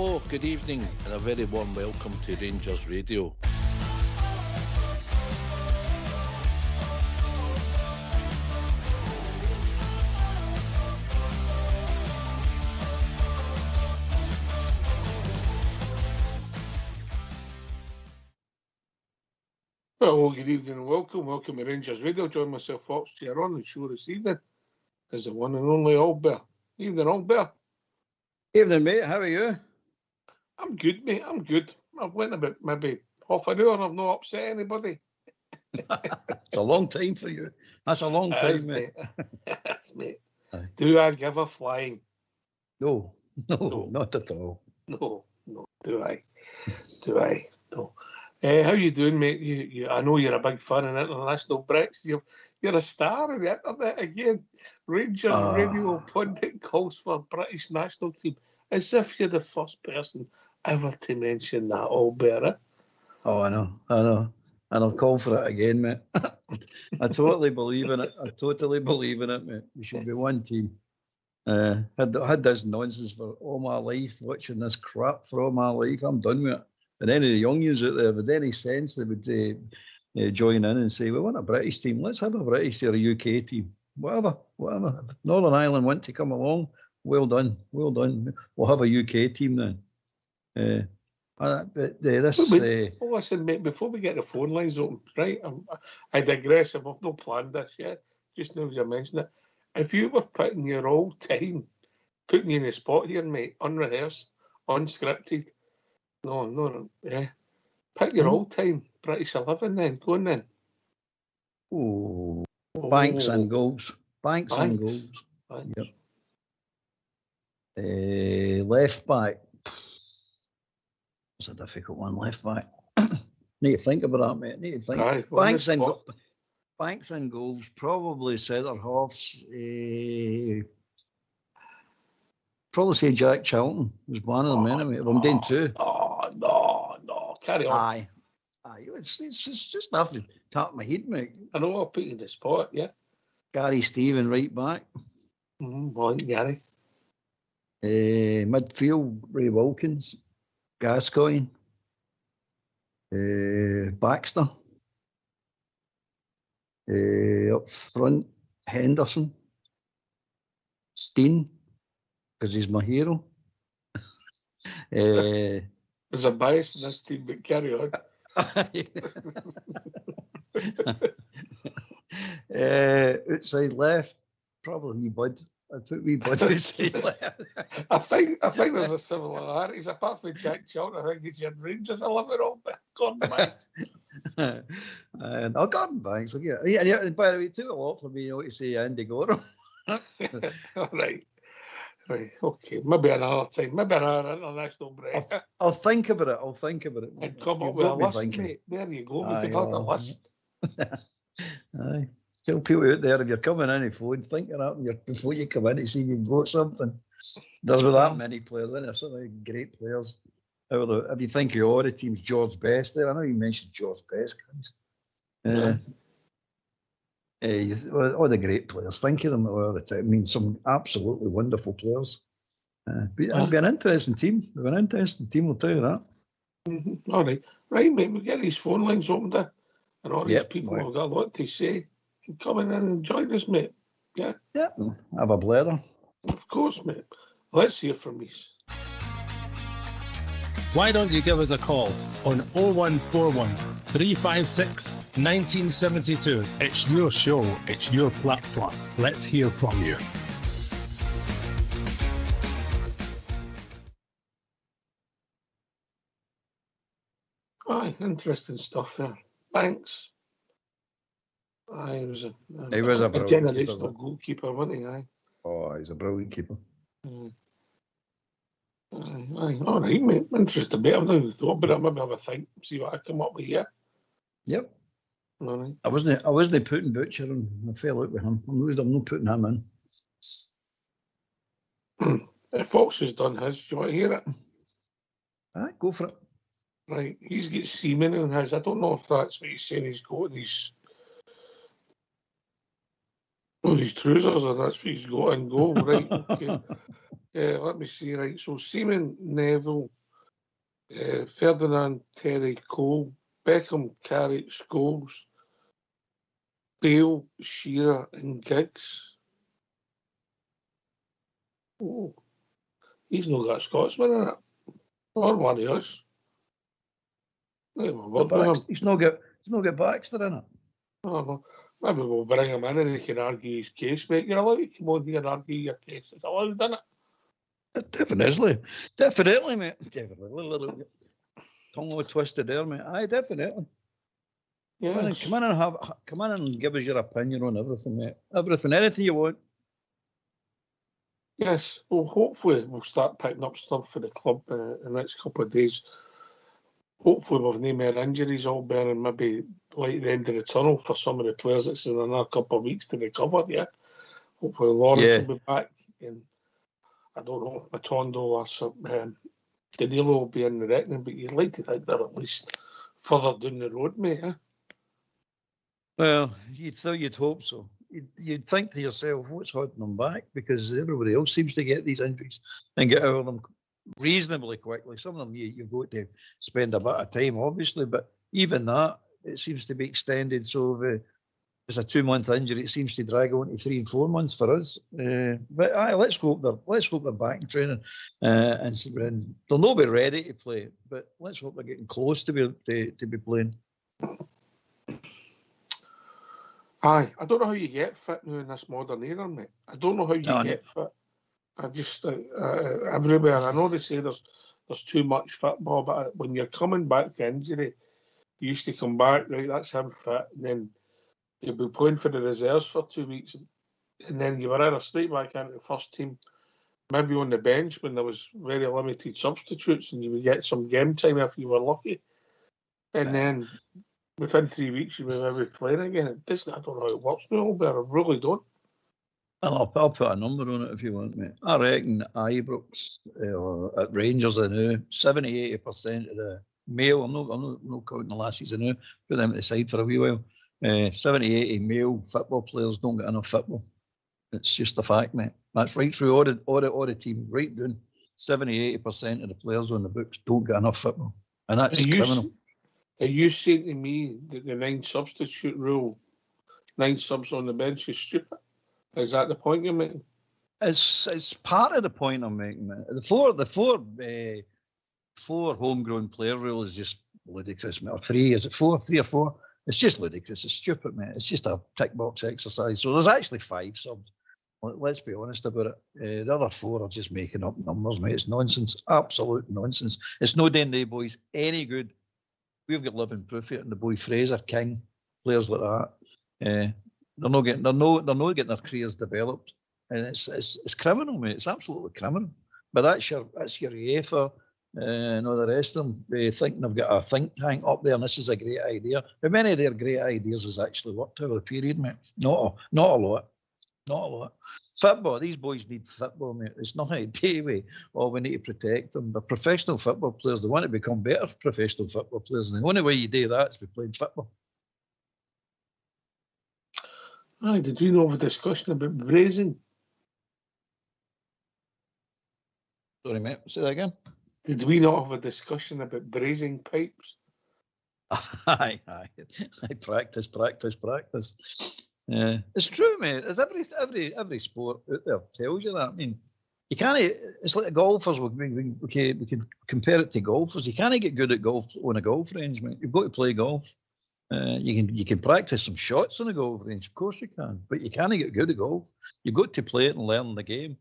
Hello, good evening, and a very warm welcome to Rangers Radio. Hello, good evening and welcome. Welcome to Rangers Radio. Join myself, Fox, here on the show this evening is the one and only Albert. Evening, Albert. Evening, mate. How are you? I'm good, mate. I'm good. I've went about maybe half an hour and I've not upset anybody. It's a long time for you. That's a long time, mate. Yes, mate. Do I give a flying? No, not at all. No, do I? No. How you doing, mate? I know you're a big fan of international Brits. You're a star on the internet again. Rangers Radio pundit calls for British national team as if you're the first person ever to mention that, Albert. Oh, I know. And I'll call for it again, mate. I totally believe in it, mate. We should be one team. Had this nonsense for all my life, watching this crap for all my life. I'm done with it. And any of the youngins out there, with any sense, they would join in and say, we want a British team. Let's have a British or a UK team. Whatever. If Northern Ireland want to come along, well done. We'll have a UK team then. Listen, mate, before we get the phone lines open, right, I digress. I've not planned this yet. Just now as you mentioned it. If you were putting your whole time, putting you in the spot here, mate, unrehearsed, unscripted, no, yeah. Pick your old time, British 11 then, go on then. Oh, Banks and goals. Yep. Left back. It's a difficult one, left back. Need to think about that, mate. Banks and goals, probably centre halves. Probably say Jack Charlton was one of them anyway. I'm doing two. No, carry on. Aye. It's just nothing. Tap my head, mate. I know I'll put you in the spot, yeah. Gary Stephen, right back. Gary. Midfield, Ray Wilkins, Gascoigne, Baxter. Up front, Henderson, Steen, because he's my hero. There's a bias in this team, but carry on. Outside left, probably Bud. I put wee Bud outside left. I think there's a similarities. Apart from Jack Charlton, I think it's your Rangers 11 all Gordon Banks. And Gordon Banks, I'll get it. Yeah, by the way, it took a lot for me to say Andy Gordon. All right, okay. Maybe another time. Maybe another international break. I'll think about it. And come up with a list, mate. There you go. We could have a list. Aye. Tell people out there, if you're coming in, phone, think it up before you come in to see if you've got something. There's not that many players in there, some great players. If you think of all the teams, George Best there, I know you mentioned George Best, Christ. All the great players, think of them all the time. I mean, some absolutely wonderful players. But it'll be an interesting team. I'll tell you that. Mm-hmm. All right, mate, we'll get these phone lines opened there. And all these people have got a lot to say. Come in and join us, mate. Yeah? Yeah, have a blather. Of course, mate. Let's hear from you. Why don't you give us a call on 0141 356 1972? It's your show, it's your platform. Let's hear from you. Aye, interesting stuff there. Banks. Aye, he was a generational goalkeeper, wasn't he? Aye. Oh, he's a brilliant keeper. Aye. All right, mate. Interesting. I've never thought about it. Maybe have a think, see what I come up with here. Yep. All right. I wasn't putting Butcher on. I fell out with him. I'm not putting him in. Fox has done his. Do you want to hear it? Aye, go for it. Right. He's got Seaman in his. I don't know if that's what he's saying he's got in his. Oh, his trousers, and that's what he's got in goal, right? Okay. Let me see, right. So Seaman, Neville, Ferdinand, Terry, Cole, Beckham, Carrick, Scholes, Bale, Shearer, and Giggs. Oh, he's not got a Scotsman in it. Or one of us. He's not got Baxter in it. Oh, no. Maybe we'll bring him in and he can argue his case, mate. You're allowed to come on here and argue your case. It's allowed, isn't it? Definitely, mate. Definitely. Tongue all twisted there, mate. Aye, definitely. Yes. Come in and give us your opinion on everything, mate. Everything, anything you want. Yes. Well, hopefully we'll start picking up stuff for the club in the next couple of days. Hopefully we've no more injuries all bear and maybe light at the end of the tunnel for some of the players that's in another couple of weeks to recover, yeah. Hopefully Lawrence will be back and I don't know, Matondo or some Danilo will be in the reckoning, but you'd like to think they're at least further down the road, mate, eh? Well, you'd hope so. You'd think to yourself, what's holding them back? Because everybody else seems to get these injuries and get out of them reasonably quickly. Some of them you've got to spend a bit of time, obviously, but even that, it seems to be extended. So if it's a 2-month injury, it seems to drag on to 3 and 4 months for us. But let's hope they're back in training, and they'll not be ready to play. But let's hope they're getting close to be playing. Aye, I don't know how you get fit now in this modern era, mate. I don't know how you get fit. I just everywhere. I know they say there's too much football, but when you're coming back from injury, you used to come back, right? That's him fit, and then you'll be playing for the reserves for 2 weeks, and then you were either straight back into the first team, maybe on the bench when there was very limited substitutes, and you would get some game time if you were lucky, and then within 3 weeks you would maybe playing again. It doesn't. I don't know how it works now, but I really don't. I'll put a number on it if you want, mate. I reckon Ibrox at Rangers are now 70-80% of the male. I'm not counting the last season now. Put them at the side for a wee while. 70-80 male football players don't get enough football. It's just a fact, mate. That's right through all the teams, right down. 70-80% of the players on the books don't get enough football, and that's criminal. Are you saying to me that the 9 substitute rule, 9 subs on the bench, is stupid? Is that the point you're making? It's part of the point I'm making, mate. The four homegrown player rule is just ludicrous, mate. Or 3, is it 4? 3 or 4? It's just ludicrous. It's stupid, mate. It's just a tick box exercise. So there's actually 5 subs. Let's be honest about it. The other 4 are just making up numbers, mate. It's nonsense. Absolute nonsense. It's no doing the boys any good. We've got living proof here, and the boy Fraser, King, players like that. They're not getting their careers developed, and it's criminal, mate. It's absolutely criminal. But that's your UEFA and all the rest of them. They think they've got a think tank up there, and this is a great idea. How many of their great ideas has actually worked over the period, mate? Not a lot. Not a lot. Football, these boys need football, mate. It's not a day way. Oh, we need to protect them. They're professional football players. They want to become better professional football players, and the only way you do that is by playing football. Aye, did we know of a discussion about brazing? Sorry, mate. Say that again. Did we not have a discussion about brazing pipes? Aye. Practice. It's true, mate. As every sport out there tells you that. I mean, you can't. It's like golfers. We can compare it to golfers. You can't get good at golf on a golf range, mate. You've got to play golf. You can practice some shots on a golf range, of course you can, but you can't get good at golf. You've got to play it and learn the game,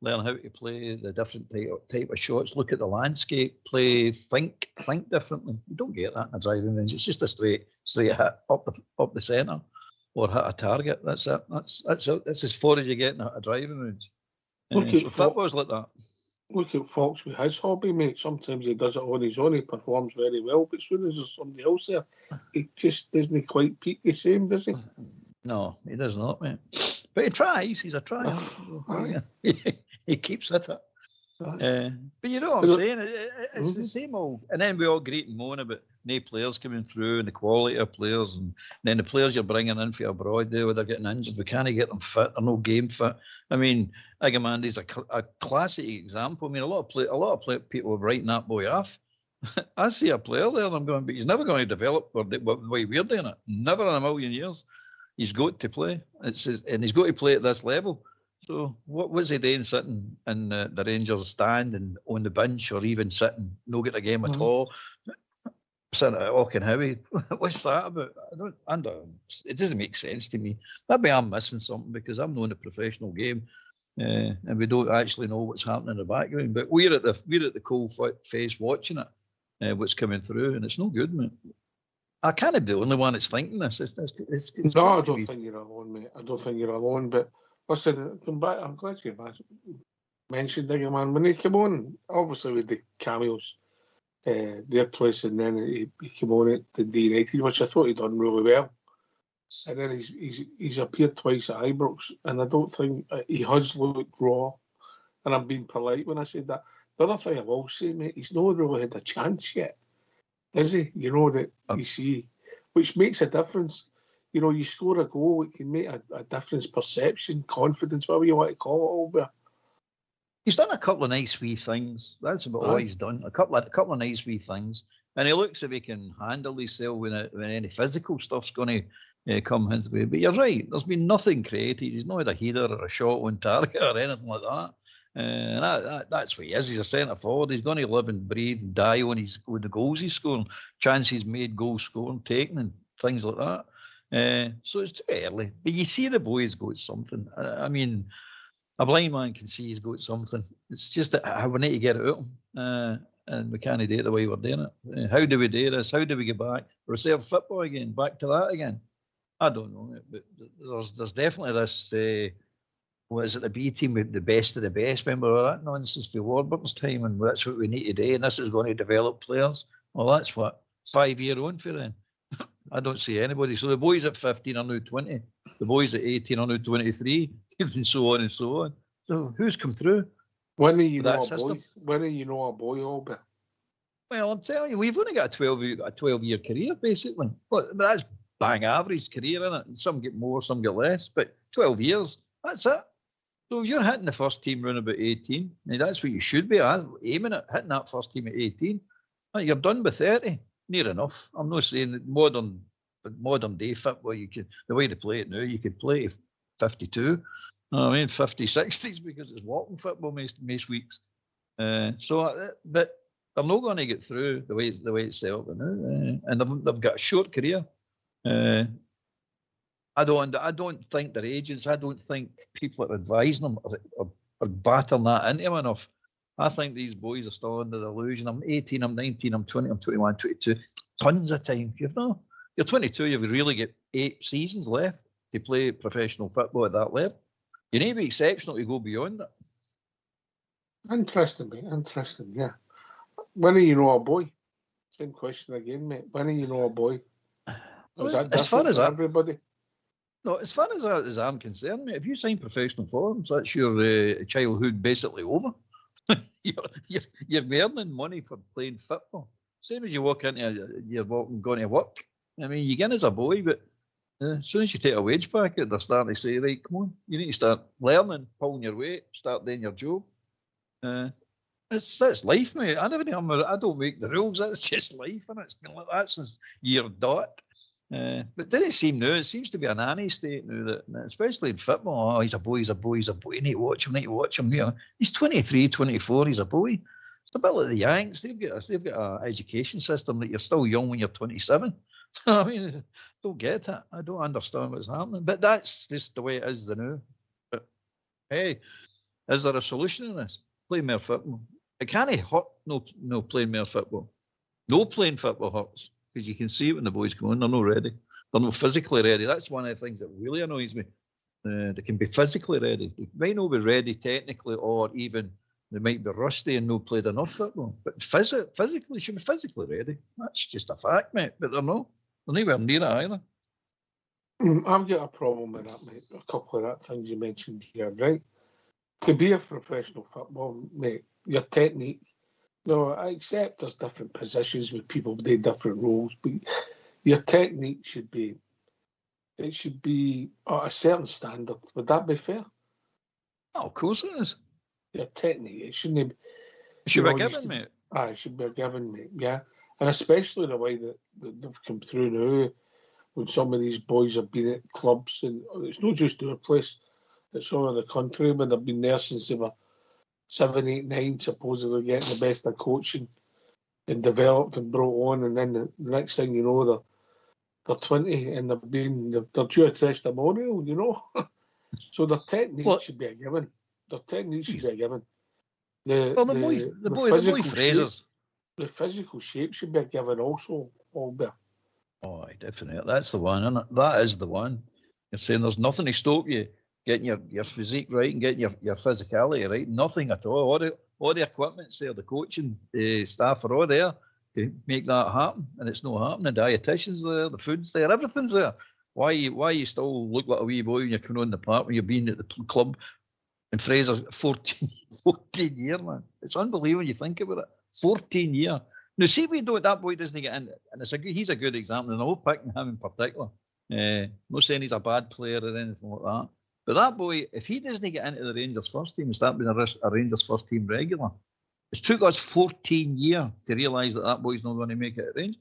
learn how to play the different type of shots, look at the landscape, think differently. You don't get that in a driving range. It's just a straight hit up the centre or hit a target. That's it. That's as far as you get in a driving range. So football's like that. Look at Fox with his hobby, mate. Sometimes he does it on his own. He performs very well, but as soon as there's somebody else there, he just doesn't quite peak the same, does he? No, he does not, mate. But he tries. He's a trier. He keeps at it. But you know what I'm saying? It's the same old. And then we all greet and moan about no players coming through and the quality of players. And then the players you're bringing in for abroad there, where they're getting injured, we can't get them fit. They're no game fit. I mean, Igamandi's a classic example. I mean, a lot of people are writing that boy off. I see a player there and I'm going, but he's never going to develop the way we're doing it. Never in a million years. He's got to play. And he's got to play at this level. So what was he doing sitting in the Rangers stand and on the bench, or even sitting, no get a game at all, sitting at Auchenhowie? What's that about? It doesn't make sense to me. Maybe I'm missing something because I'm not in a professional game, and we don't actually know what's happening in the background. But we're at the cold face watching it, what's coming through, and it's no good, mate. I can't be the only one that's thinking this. It's no, I don't think you're alone, mate. I don't think you're alone, but. Listen, come back. I'm glad you mentioned Digger Man. When he came on, obviously with the cameos, their place, and then he came on at the D-United, which I thought he'd done really well. And then he's appeared twice at Ibrox, and I don't think he has looked raw. And I'm being polite when I said that. The other thing I will say, mate, he's not really had a chance yet, is he? You know, that you see, which makes a difference. You know, you score a goal, it can make a difference, perception, confidence, whatever you want to call it, Albert. He's done a couple of nice wee things. That's about all he's done. A couple of nice wee things. And he looks if he can handle himself when any physical stuff's going to come his way. But you're right, there's been nothing created. He's not had a header or a shot on target or anything like that. And that's what he is. He's a centre forward. He's going to live and breathe and die on the goals he's scoring, chances made, goals scored, taken, and things like that. So it's too early, but you see the boy's got something. I mean, a blind man can see he's got something. It's just that we need to get it out of him, and we can't do it the way we're doing it. How do we do this? How do we get back? Reserve football again, back to that again? I don't know, but there's definitely this. What is it? The B team with the best of the best. Remember that nonsense for Warburton's time, and that's what we need to do. And this is going to develop players. Well, that's what 5 year on for them. I don't see anybody. So the boys at 15 are now 20. The boys at 18 are now 23, and so on and so on. So who's come through? When are you know a boy? When are you know a boy, Albert? Well, I'm telling you, we've only got a 12-year career, basically. But that's bang average career, isn't it? And some get more, some get less. But 12 years, that's it. So if you're hitting the first team around about 18, and that's what you should be aiming at, hitting that first team at 18, you're done by 30. Near enough. I'm not saying that modern day football, the way they play it now, you could play 52. I mean, 50, 60s because it's walking football most weeks. But they're not going to get through the way it's set up now, and they've got a short career. I don't think their agents. I don't think people are advising them or battering that into them enough. I think these boys are still under the illusion. I'm 18, I'm 19, I'm 20, I'm 21, 22. Tons of time. You're 22, you've really got 8 seasons left to play professional football at that level. You need to be exceptional to go beyond it. Interesting, mate. Interesting, yeah. When are you know a boy? Same question again, mate. When are you know a boy? As far as everybody? No, as far as I'm concerned, mate, if you sign professional forms, that's your childhood basically over. You're earning money for playing football. Same as you walk into going to work. I mean, you get in as a boy, but as soon as you take a wage packet, they're starting to say, right, come on, you need to start learning, pulling your weight, start doing your job. That's life, mate. I don't make the rules. That's just life, and it's been like that since year dot. But did it seem now? It seems to be an nanny state now, that especially in football. Oh, he's a boy. You need to watch him. You know, he's 23, 24. He's a boy. It's a bit like the Yanks. They've got an education system that you're still young when you're 27. I mean, don't get it. I don't understand what's happening. But that's just the way it is now. But hey, is there a solution to this? Play more football. It can't hurt. No playing more football. No playing football hurts. Because you can see it when the boys come on, they're not ready. They're not physically ready. That's one of the things that really annoys me. They can be physically ready. They might not be ready technically, or even they might be rusty and not played enough football. But physically, should be physically ready. That's just a fact, mate. But they're not. They're nowhere near it either. I've got a problem with that, mate. A couple of that things you mentioned here, right? To be a professional football, mate, your technique. No, I accept there's different positions with people with different roles, but your technique should be at a certain standard. Would that be fair? Oh, of course it is. Your technique, it shouldn't be. It should be a given, mate. It should be a given, mate. Yeah, and especially the way that they've come through now, when some of these boys have been at clubs, and it's not just our place, it's all over the country, when they've been there since they were 7, 8, 9, supposedly getting the best of coaching and developed and brought on, and then the next thing you know, they're 20 and they're due a testimonial, you know. So their technique should be a given. Their technique should be a given. The boy Fraser's. The physical shape should be a given also, Albert. Oh, definitely. That's the one, isn't it? That is the one. You're saying there's nothing to stop you getting your physique right and getting your physicality right. Nothing at all. All the equipment's there, the coaching staff are all there to make that happen, and it's not happening. The dietitians there, the food's there, everything's there. Why you still look like a wee boy when you're coming on the park when you've been at the club in Fraser 14 years, man. It's unbelievable when you think about it. 14 years. Now, see, that boy doesn't get in, and he's a good example, and I'm not picking him in particular. Not saying he's a bad player or anything like that. But that boy, if he doesn't get into the Rangers first team and start being a Rangers first team regular, it's took us 14 years to realise that boy's not going to make it at Rangers.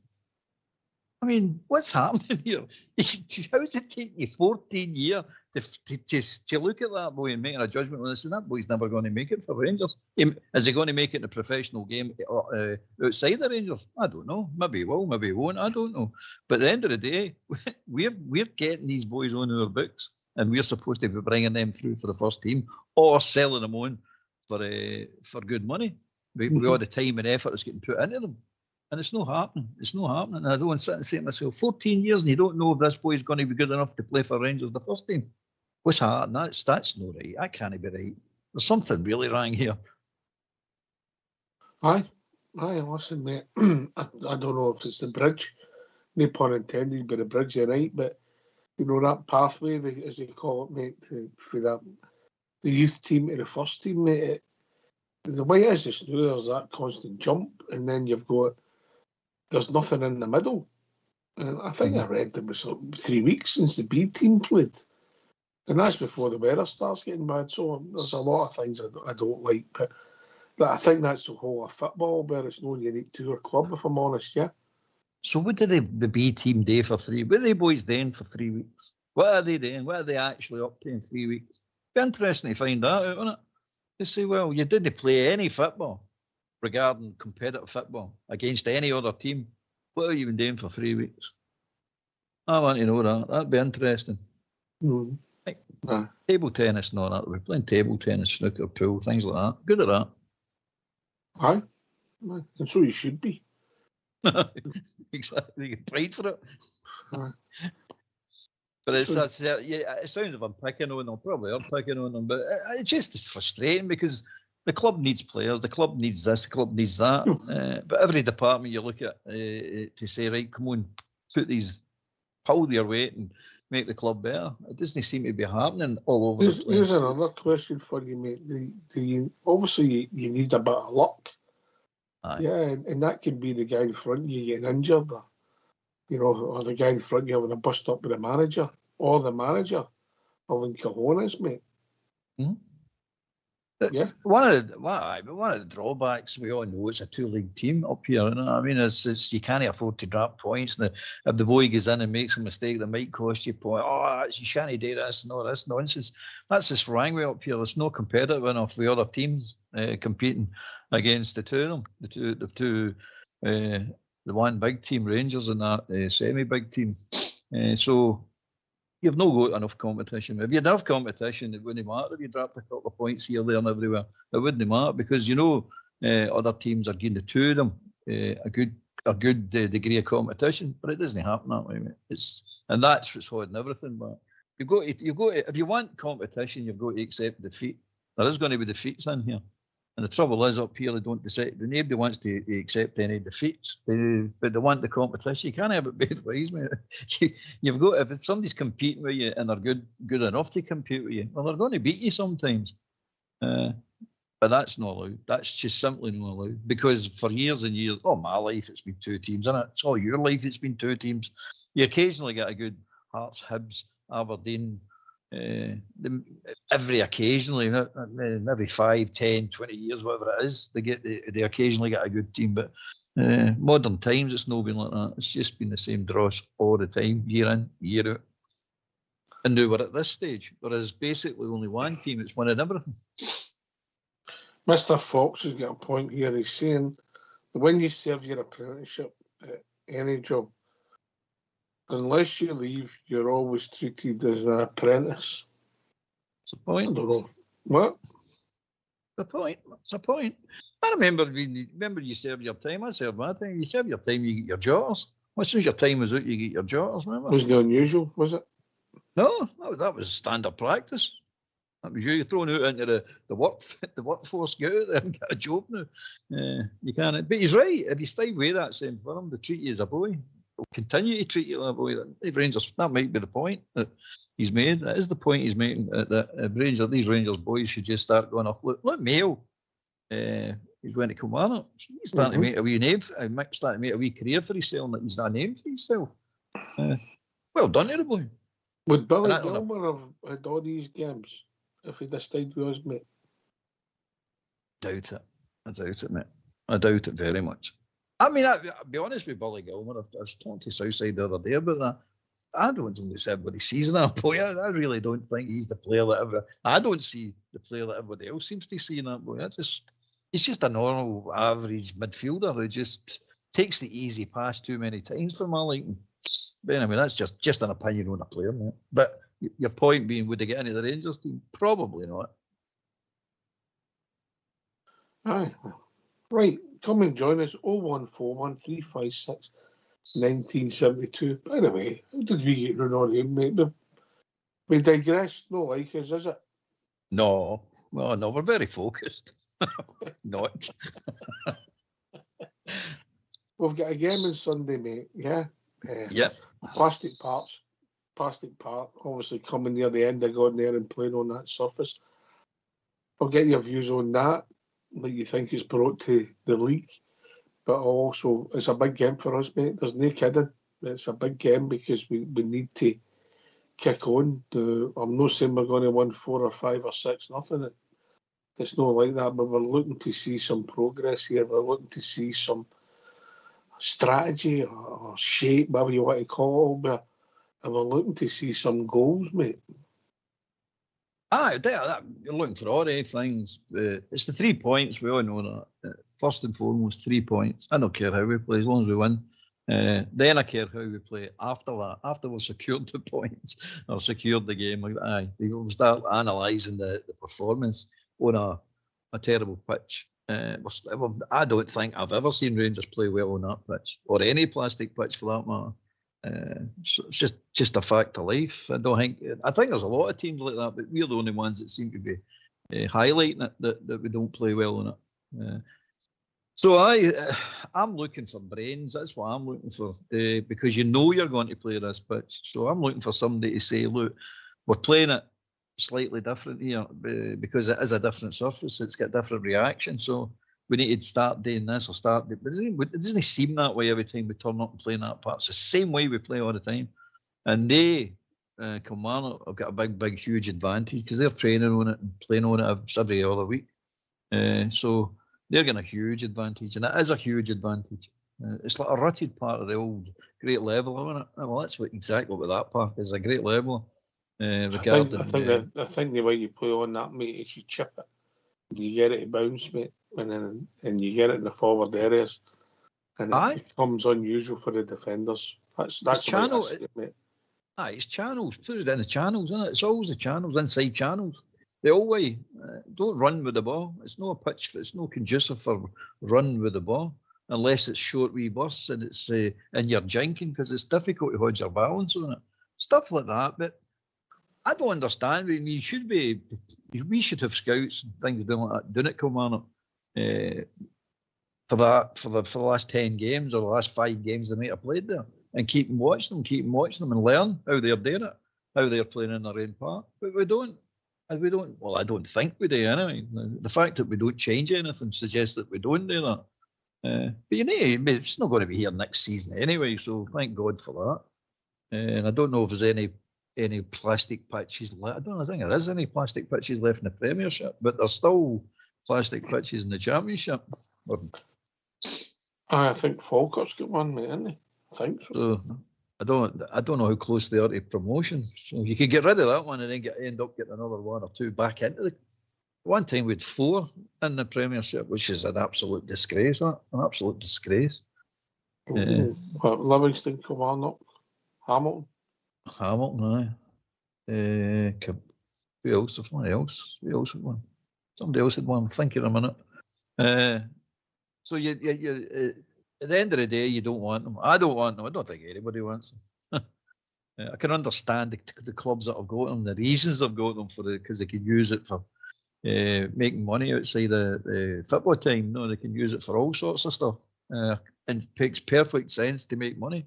I mean, what's happening here? How's it taking you 14 years to look at that boy and making a judgment on this? And that boy's never going to make it for Rangers. Is he going to make it in a professional game outside the Rangers? I don't know. Maybe he will, maybe he won't. I don't know. But at the end of the day, we're getting these boys on our books, and we're supposed to be bringing them through for the first team or selling them on for good money. With all the time and effort that's getting put into them. And it's not happening. It's not happening. And I don't want to sit and say to myself, 14 years and you don't know if this boy is going to be good enough to play for Rangers the first team. What's happening? That's not right. That can't be right. There's something really wrong here. Aye, listen, mate. I don't know if it's the bridge. No pun intended, but the bridge, you're right. But, you know, that pathway, as they call it, mate, for the youth team to the first team, mate, the way it is just now, there's that constant jump, and then there's nothing in the middle. And I think I read there was 3 weeks since the B team played. And that's before the weather starts getting bad. So there's a lot of things I don't like. But I think that's the whole of football, where it's no unique to our club, if I'm honest, yeah. So what did the B team do for 3 weeks? What are they boys doing for 3 weeks? What are they doing? What are they actually up to in 3 weeks? Be interesting to find that out, wouldn't it? You say, well, you didn't play any football regarding competitive football against any other team. What have you been doing for 3 weeks? I want to know that. That'd be interesting. Mm. Like, table tennis and all that. We're playing table tennis, snooker, pool, things like that. Good at that. Aye. And so you should be. Exactly. You get paid for it. Aye. But it sounds if I'm picking on them, probably I'm picking on them, but it's just frustrating because the club needs players, the club needs this, the club needs that. But every department you look at to say, right, come on, pull their weight and make the club better. It doesn't seem to be happening all over the place. Here's another question for you, mate. Obviously, you need a bit of luck. Aye. Yeah, and that can be the guy in front of you getting injured, or the guy in front of you having a bust up with the manager, or the manager having cojones, mate. Mm-hmm. Yeah. One of the drawbacks, we all know it's a 2-league team up here. You know what I mean? It's you can't afford to drop points. And if the boy goes in and makes a mistake, that might cost you points. Oh, you shan't do this and all this nonsense. That's just wrong way up here. It's not competitive enough with other teams competing against the two of them. The one big team, Rangers, and that semi-big team. So you've not got enough competition. If you had enough competition, it wouldn't matter if you dropped a couple of points here, there, and everywhere. It wouldn't matter because other teams are giving the two of them a good degree of competition, but it doesn't happen that way, mate. And that's what's holding everything back. You've got to, if you want competition, you've got to accept defeat. There is going to be defeats in here. And the trouble is up here, nobody wants to accept any defeats, but they want the competition. You can't have it both ways, mate. You've got, if somebody's competing with you and they're good enough to compete with you, well, they're going to beat you sometimes. But But that's not allowed. That's just simply not allowed. Because for years and years, all my life, it's been 2 teams, isn't it? It's all your life, it's been 2 teams. You occasionally get a good Hearts, Hibs, Aberdeen, every occasionally, every 5, 10, 20 years, whatever it is, they occasionally get a good team. But modern times, it's not been like that. It's just been the same dross all the time, year in, year out. And now we're at this stage, whereas basically only one team, it's winning everything. Mr. Fox has got a point here. He's saying that when you serve your apprenticeship at any job, unless you leave, you're always treated as an apprentice. It's a point. I don't know. What? The point. It's a point. I remember you serve your time. I served my time. You serve your time, you get your jotters. As soon as your time was out, you get your jotters, remember? Wasn't unusual, was it? No, that was standard practice. That was you thrown out into the workforce, get out there and get a job now. You can't. But he's right. If you stay with that same firm, they treat you as a boy. They'll continue to treat you like a boy. Rangers, that might be the point that he's made. That is the point he's making. That these Rangers boys should just start going up. Look, Mayo. He's going to come on. He's starting to make a wee name. Starting to make a wee career for himself. Like he's not a name for himself. Well done to the boy. Would Billy Gilmer have had all these games if he'd have stayed with us, mate? I doubt it, mate. I doubt it very much. I mean, I'll be honest with Billy Gilmer. I was talking to Southside the other day about that. I don't think everybody sees that boy. I really don't think he's the player that ever. I don't see the player that everybody else seems to see in that boy. He's just a normal, average midfielder who just takes the easy pass too many times for my liking. But anyway, that's just an opinion on a player, mate. But your point being, would they get into the Rangers team? Probably not. Aye. Right, come and join us. 0141 356 1972. By the way, how did we get run on here, mate? We digress. No like us, is it? No, we're very focused. Not. We've got a game on Sunday, mate. Yeah. Yeah. Plastic Park, obviously coming near the end of going there and playing on that surface. I'll get your views on that, what you think it's brought to the league. But also, it's a big game for us, mate. There's no kidding. It's a big game because we need to kick on. I'm not saying we're going to win 4 or 5 or 6, nothing. It's not like that, but we're looking to see some progress here. We're looking to see some strategy or shape, whatever you want to call it. And we're looking to see some goals, mate. Aye, you're looking for all these things. It's the 3 points. We all know that. First and foremost, 3 points. I don't care how we play, as long as we win. Then I care how we play after that. After we've secured the points or secured the game, we'll start analysing the performance on a terrible pitch. I don't think I've ever seen Rangers play well on that pitch, or any plastic pitch for that matter. It's just a fact of life. I think there's a lot of teams like that, but we're the only ones that seem to be highlighting it, that we don't play well on it. So I'm looking for brains. That's what I'm looking for, because you know you're going to play this pitch. So I'm looking for somebody to say, look, we're playing it slightly different here because it is a different surface. It's got different reaction. So we need to start doing this or start. But it doesn't seem that way every time we turn up and play in that part. It's the same way we play all the time. And they, Kilmarnock, have got a big, huge advantage because they're training on it and playing on it every other week. So they're getting a huge advantage, and it is a huge advantage. It's like a rutted part of the old Great Leveller, isn't it? Well, that's exactly what that park is, a Great Leveller. I think the way you play on that, mate, is you chip it, you get it to bounce, mate, and you get it in the forward areas, and it becomes unusual for the defenders. That's the channel, mate. It's channels. Put it in the channels, isn't it? It's always the channels, inside channels. The old way, don't run with the ball. It's no pitch. It's no conducive for run with the ball unless it's short wee bursts and it's and you're jinking because it's difficult to hold your balance on it. Stuff like that. But I don't understand. I mean, we should have scouts and things doing like that. Doing it, Kilmarnock, for the last 10 games or the last 5 games they might have played there, and keep watching them and learn how they're doing it, how they're playing in their own part. But we don't. we don't. Well, I don't think we do anyway. The fact that we don't change anything suggests that we don't do that. But you know, it's not going to be here next season anyway. So thank God for that. And I don't know if there's any plastic pitches left. I don't think there is any plastic pitches left in the Premiership, but there's still plastic pitches in the Championship. I think Falkirk's got one, mate, isn't he? I think so. I don't know how close they are to promotion. So you could get rid of that one and then end up getting another one or two back into the. One time we had 4 in the Premiership, which is an absolute disgrace. An absolute disgrace. Livingston, Kilmarnock, Hamilton. Hamilton, aye. Who else? Somebody else. Who else had one? Somebody else had one. Think in a minute. So you at the end of the day, you don't want them. I don't want them. I don't think anybody wants them. I can understand the clubs that have got them, the reasons they've got them for because they can use it for making money outside the football time. No, they can use it for all sorts of stuff. And it makes perfect sense to make money.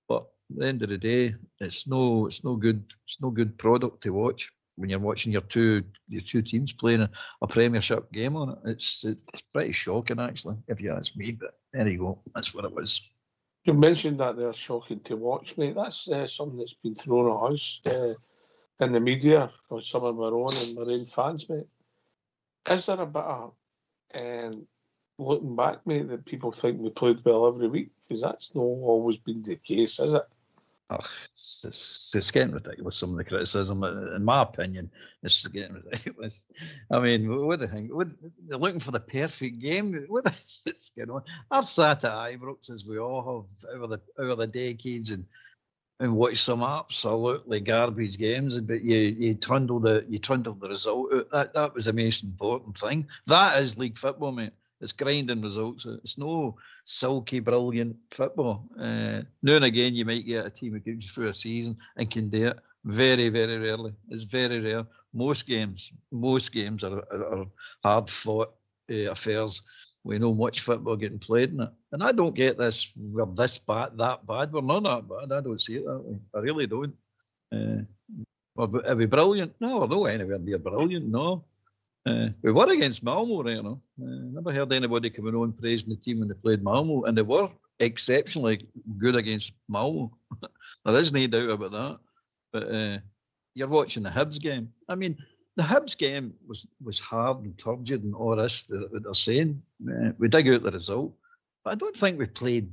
But at the end of the day, it's no good product to watch when you're watching your two teams playing a Premiership game on it. It's pretty shocking actually, if you ask me. But there you go. That's what it was. You mentioned that they're shocking to watch, mate. That's something that's been thrown at us in the media for some of our own and our own fans, mate. Is there a bit of looking back, mate, that people think we played well every week? Because that's not always been the case, is it? It's getting ridiculous, some of the criticism. In my opinion, it's getting ridiculous. I mean, what do you think? They're looking for the perfect game. What is this going on? I've sat at Ibrox, as we all have, over the decades and watched some absolutely garbage games, but you trundle the result out. That was the most important thing. That is league football, mate. It's grinding results. It's no silky, brilliant football. Now and again, you might get a team that gets you through a season and can do it. Very, very rarely. It's very rare. Most games are hard-fought affairs. We know much football getting played in it. And I don't get this, we're this bad, that bad. We're not that bad. I don't see it that way. I really don't. Are we brilliant? No, we're not anywhere near brilliant, no. We were against Malmo, right? Never heard anybody coming on praising the team when they played Malmo, and they were exceptionally good against Malmo. There is no doubt about that. But you're watching the Hibs game. I mean, the Hibs game was hard and turgid and all this that they're saying. We dig out the result, but I don't think we played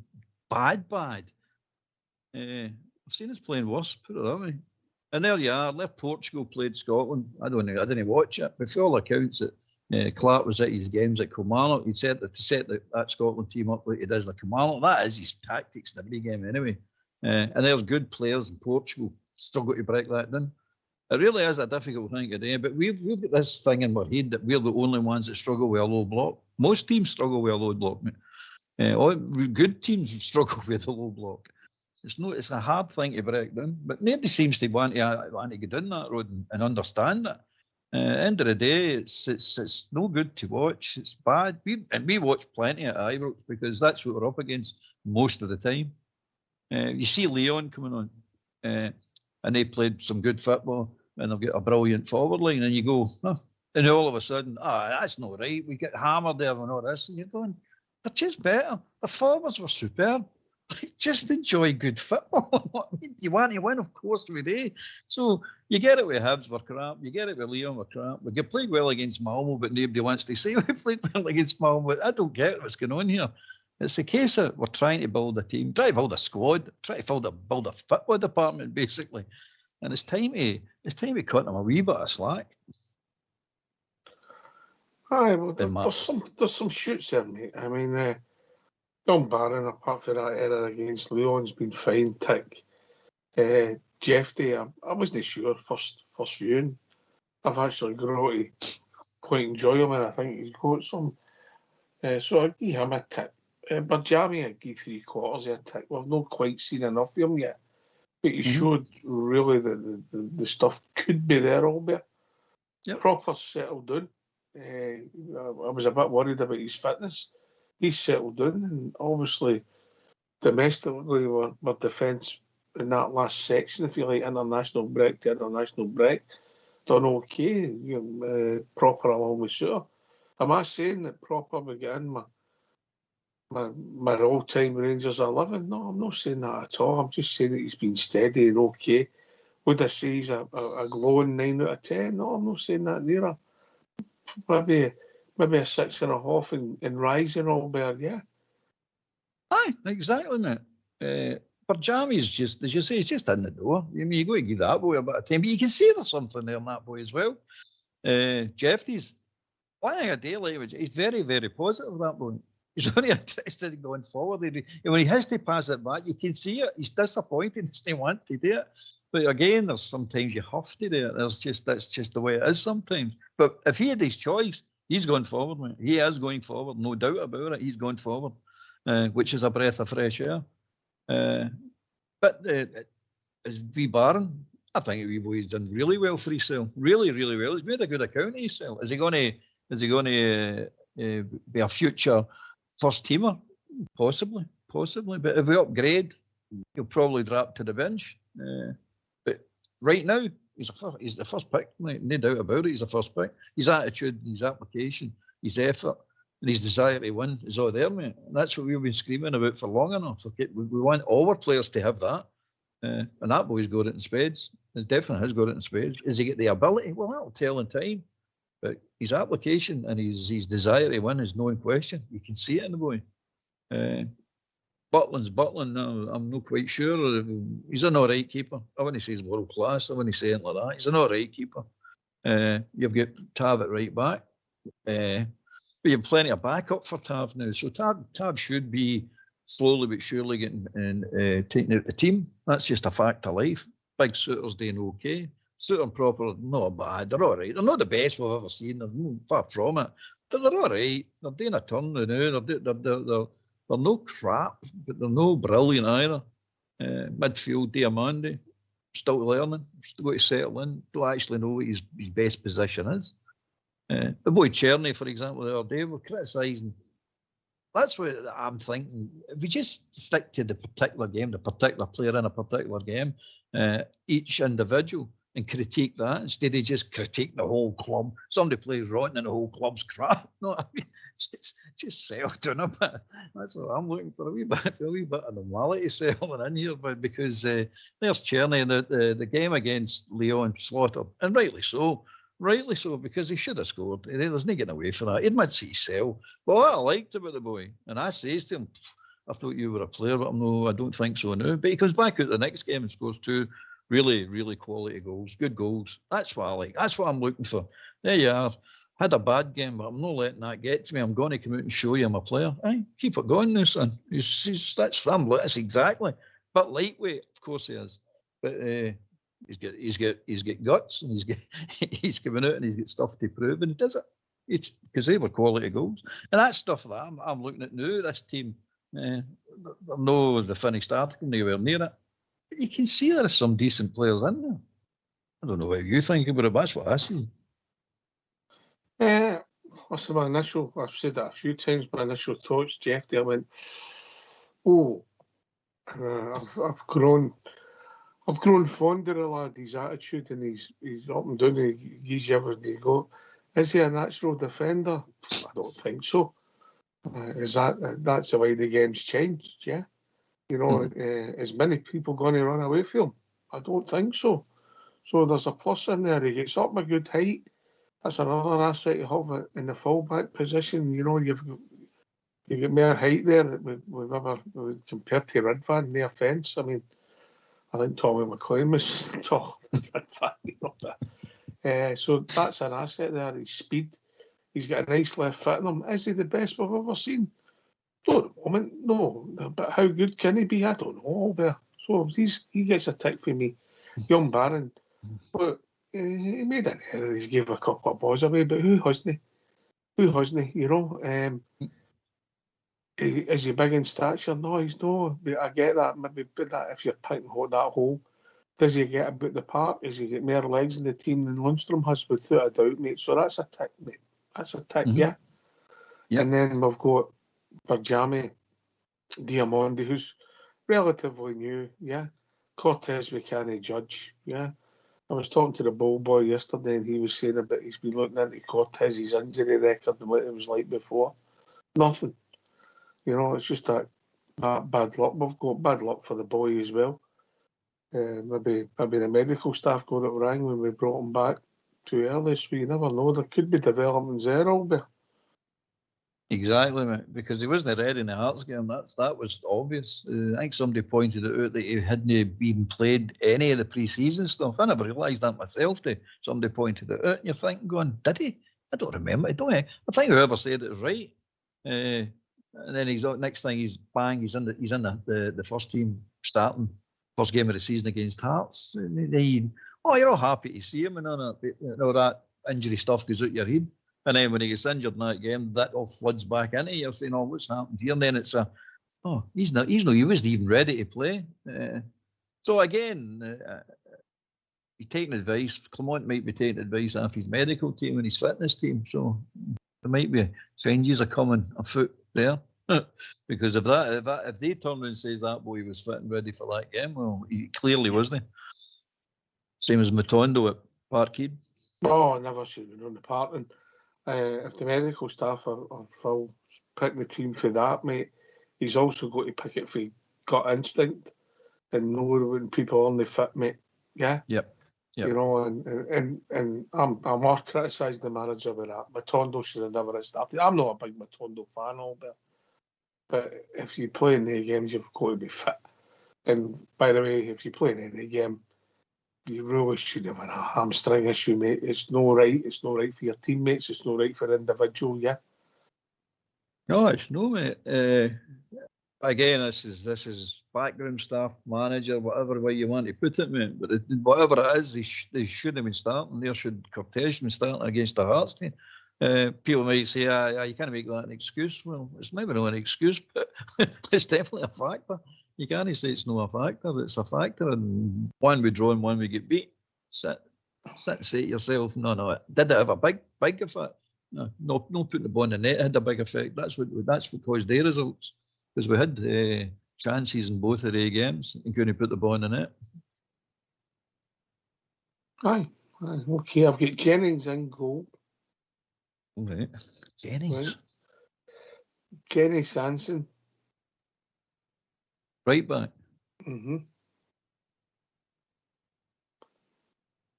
bad. I've seen us playing worse, put it that way. And there you are. Left Portugal played Scotland. I didn't watch it. But for all accounts, that Clark was at his games at Kilmarnock. He said that to set that Scotland team up like he does like Kilmarnock. That is his tactics in every game anyway. And there's good players in Portugal struggle to break that down. It really is a difficult thing to do. But we've got this thing in our head that we're the only ones that struggle with a low block. Most teams struggle with a low block, mate. All good teams struggle with a low block. It's a hard thing to break down, but nobody seems to want to get down that road and understand it. End of the day, it's no good to watch. It's bad. We watch plenty at Ibrox because that's what we're up against most of the time. You see Leon coming on, and they played some good football, and they've got a brilliant forward line, and you go, and all of a sudden, that's not right. We get hammered there and all this, and you're going, they're just better. The forwards were superb. Just enjoy good football. Do you want to win? Of course we do. So you get it with Hibs, we're crap. You get it with Leon, we're crap. We played well against Malmo, but nobody wants to say we played well against Malmo. I don't get what's going on here. It's a case of we're trying to build a team, try to build a squad, try to build a football department, basically. And it's time to cut them a wee bit of slack. Aye, well, there's some shoots there, mate. I mean, John Barron, apart from that error against Leon's been fine, tick. Jeff Day, I wasn't sure first viewing. I've actually grown to quite enjoy him, and I think he's got some. So I give him a tick. But Jamie, I give 3/4 a tick. We've not quite seen enough of him yet, but he showed really that the stuff could be there all bit. Yep. Proper settled down. I was a bit worried about his fitness. He's settled down, and obviously domestically we're defence in that last section, if you like, international break to international break. done okay, Proper along with Suter. Am I saying that Proper would get in my all-time Rangers 11? No, I'm not saying that at all. I'm just saying that he's been steady and okay. Would I say he's a glowing 9 out of 10? No, I'm not saying that neither. Maybe a 6.5 and rising all there, yeah. Aye, exactly, mate. Barjami's just, as you say, he's just in the door. I mean, you got to give that boy a bit of time, but you can see there's something there in that boy as well. Jeffries, one thing I do like, he's very, very positive, that boy. He's only interested in going forward. When he has to pass it back, you can see it. He's disappointed. He doesn't want to do it. But again, there's sometimes you have to do it. That's just the way it is sometimes. But if he had his choice, he's going forward, mate. He is going forward, no doubt about it. He's going forward, which is a breath of fresh air. But as wee Barron, I think wee boy's done really well for himself. Really, really well. He's made a good account of himself. Is he going to be a future first teamer? Possibly. But if we upgrade, he'll probably drop to the bench. But right now, he's the first pick, mate. No doubt about it. He's the first pick. His attitude, his application, his effort, and his desire to win is all there, mate. And that's what we've been screaming about for long enough. Okay, we want all our players to have that. And that boy's got it in spades. He definitely has got it in spades. Does he get the ability? Well, that'll tell in time. But his application and his desire to win is no in question. You can see it in the boy. Butlin's Butlin now. I'm not quite sure. He's an all right keeper. I wouldn't say he's world class. I wouldn't say it like that. He's an all right keeper. You've got Tav at right back. But you have plenty of backup for Tav now. So Tav should be slowly but surely getting taken out the team. That's just a fact of life. Big Suter's doing okay. Suter and Proper, not bad. They're all right. They're not the best we've ever seen. They're far from it. But they're all right. They're doing a turn now. They're no crap, but they're no brilliant either. Midfield, Diamandi, still learning. Still got to settle in. Don't actually know what his best position is. The boy Cherny, for example, the other day, we're criticising. That's what I'm thinking. If we just stick to the particular game, the particular player in a particular game, each individual, and critique that instead of just critique the whole club. Somebody plays rotten and the whole club's crap. No, I mean, just settle down a bit. That's what I'm looking for, a wee bit of normality settling in here. But because there's Cherny in the game against Leon slaughtered, and rightly so, because he should have scored. There's no getting away from that. He admits himself. But what I liked about the boy, and I says to him, I thought you were a player, but no, I don't think so now. But he comes back out the next game and scores 2 really, really quality goals, good goals. That's what I like. That's what I'm looking for. There you are. Had a bad game, but I'm not letting that get to me. I'm going to come out and show you I'm a player. Hey, keep it going now, son. That's exactly. But lightweight, of course he is. But he's got guts, and he's coming out and he's got stuff to prove, and he does it. It's because they were quality goals, and that's stuff that I'm looking at now. This team, they're no the finished article, nowhere near it. But you can see there are some decent players in there. I don't know what you think about it, but that's what I see. Listen, I've said that a few times, my initial thoughts, Jeff, there went, I've grown fond of the lad, his attitude, and he's up and down, and he gives you everything you got. Is he a natural defender? I don't think so. That's the way the game's changed, yeah? You know, is many people going to run away from him? I don't think so. So there's a plus in there. He gets up a good height. That's another asset you have in the fullback position. You know, you get more height there than we've ever compared to Ridvan. No offence. I mean, I think Tommy McLean was taller than Ridvan. You know, so that's an asset there. His speed. He's got a nice left foot in him. Is he the best we've ever seen? Not at the moment, no. But how good can he be? I don't know. But so he gets a tick for me. Young Barron. But he made an error. He gave a couple of balls away. But who hasn't he? You know? Is he big in stature? No, he's not. But I get that. Maybe that if you're picking that hole. Does he get about the park? Does he get more legs in the team than Lundstrom has? Without a doubt, mate. So that's a tick, mate. That's a tick, yeah. Yep. And then we've got Barjami, Diamandi, who's relatively new, yeah. Cortez we can't judge, yeah. I was talking to the ball boy yesterday, and he was saying about he's been looking into Cortez's injury record and what it was like before. Nothing. You know, it's just that bad luck. We've got bad luck for the boy as well. Maybe the medical staff got it wrong when we brought him back too early, so you never know. There could be developments there, Albert. Exactly, mate, because he wasn't ready in the Hearts game. That was obvious. I think somebody pointed it out that he hadn't even played any of the pre-season stuff. I never realised that myself. Somebody pointed it out, and you're thinking, going, did he? I don't remember. I think whoever said it was right. And then next thing he's in the first team starting first game of the season against Hearts. You're all happy to see him, and all that injury stuff goes out your head. And then when he gets injured in that game, that all floods back into you. You're saying, "Oh, what's happened here?" And then it's he wasn't even ready to play. So again, he's taking advice. Clement might be taking advice off his medical team and his fitness team. So there might be changes are coming afoot there. Because if they turn around and says that boy was fit and ready for that game, well, he clearly wasn't. Same as Matondo at Parkhead. Oh, I never should have been on the part. And if the medical staff are full, pick the team for that, mate, he's also got to pick it for gut instinct and know when people only fit, mate. Yeah. Yep. You know, and I'm more criticising the manager about that. Matondo should have never started. I'm not a big Matondo fan, Albert. But if you play in the games, you've got to be fit. And by the way, if you play in any game, you really should have a hamstring issue, mate. It's no right. It's no right for your teammates. It's no right for the individual, yeah? No, it's no, mate. Again, this is background staff, manager, whatever way you want to put it, mate. But whatever it is, they should have been starting. There should Cortez been starting against the Hearts team. People might say, you can't make that an excuse. Well, it's maybe not an excuse, but it's definitely a factor. You can't say it's not a factor, but it's a factor. And one we draw and one we get beat. Sit say to yourself, no, did it have a big effect? No, putting the ball in the net had a big effect. That's what caused their results. Because we had chances in both of the games and couldn't put the ball in the net. Aye. Okay, I've got Jennings in goal. Right. Jennings. Right. Kenny Sanson. Right back. Mm-hmm.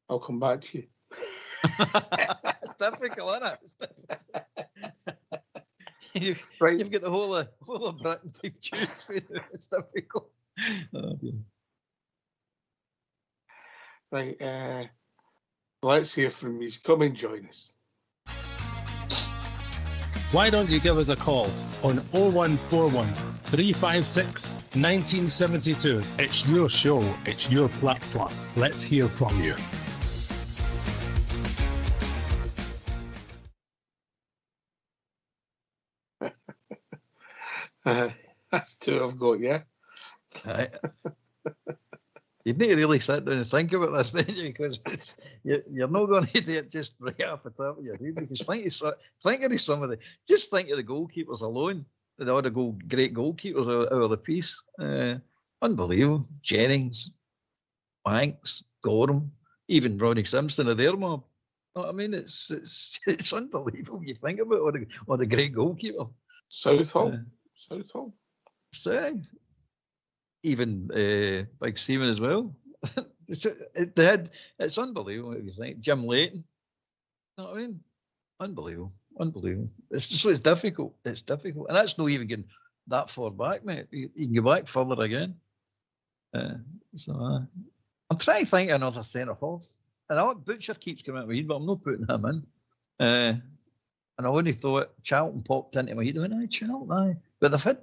I'll come back to you. It's difficult, isn't it? You've got the whole of Britain to choose for. It's difficult. Oh, right. Let's hear from you. Come and join us. Why don't you give us a call on 0141 356 1972? It's your show, it's your platform. Let's hear from you. That's two I've got, yeah. You'd need to really sit down and think about this, don't you? Because you're not going to do it just right off the top of your head. Because think of somebody. Just think of the goalkeepers alone. All the great goalkeepers out of the piece. Unbelievable. Jennings, Banks, Gorham, even Ronnie Simpson are there, mob. I mean, it's unbelievable. You think about all the great goalkeeper. Southall. So, even Big Seaman as well. It's unbelievable if you think. Jim Layton. You know what I mean? Unbelievable. It's difficult. It's difficult. And that's not even getting that far back, mate. You can go back further again. I'm trying to think of another centre-half. And Butcher keeps coming out of my head, but I'm not putting him in. And I only thought Charlton popped into my head. I went, Charlton, aye. But they've had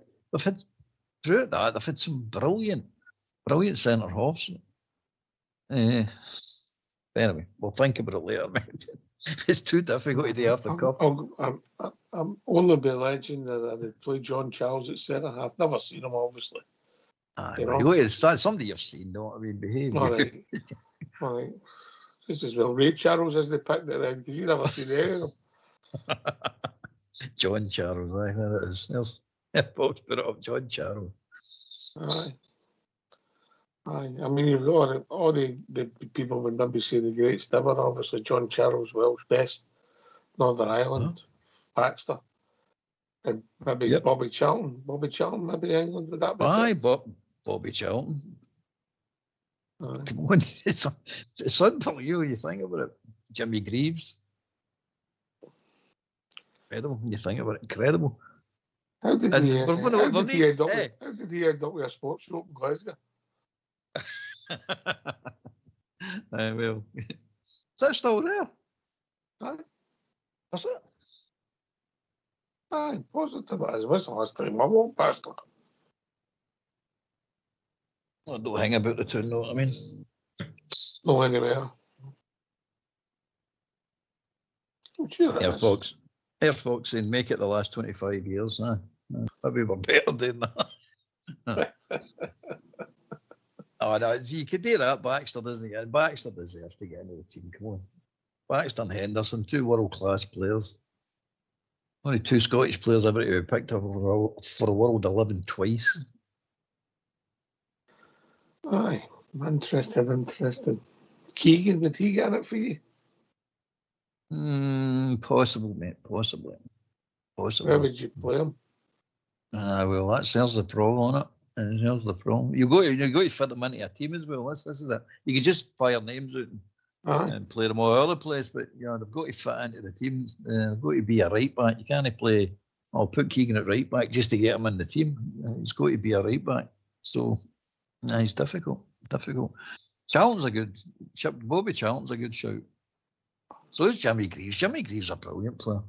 throughout that, they've had some brilliant centre halves. Anyway, we'll think about it later, mate. It's too difficult to do off the cuff. I'm only be a legend that I would play John Charles at centre half. Never seen him, obviously. That's somebody you've seen, don't I mean? Behave. All right. Just as well. Ray Charles as they picked it then, because you never seen any of them. John Charles, right? There it is. Both put it up, John Charles. Aye. Aye, I mean, you've got all the people would maybe say the greats ever, obviously John Charles, Welsh best, Northern Ireland, Baxter, and maybe Yep. Bobby Charlton. Bobby Charlton, maybe England, would that be Aye, fair? Bobby Charlton. Aye. Come on, it's unbelievable. You think about it. Jimmy Greaves. Incredible. You think about it, incredible. How did And he we're gonna- how did he end up eh. how did he end up with a sports shop in Glasgow? Well, is that still there? Aye. Is it? Aye, positive it is. What's the last time I walked past it? I don't hang about the town, know what I mean? No, anywhere. I'm sure it Air is. Fox saying make it the last 25 years. Maybe we're better than that. Oh, no, you could do that. Baxter doesn't get. Baxter deserves to get into the team. Come on, Baxter and Henderson, two world-class players. Only two Scottish players ever to be picked up for a World 11 twice. Aye, interesting. Keegan, would he get it for you? Possible, mate. Possibly. Where would you play him? Well, there's the problem on it. And here's the problem. You got to fit them into a team as well. This is it. You can just fire names out and play them all over the place, but they've got to fit into the team. They've got to be a right back. You can't play. I'll put Keegan at right back just to get him in the team. He's got to be a right back. So, it's difficult. Charlton's a good. Bobby Charlton's a good shout. So is Jimmy Greaves. Jimmy Greaves is a brilliant player.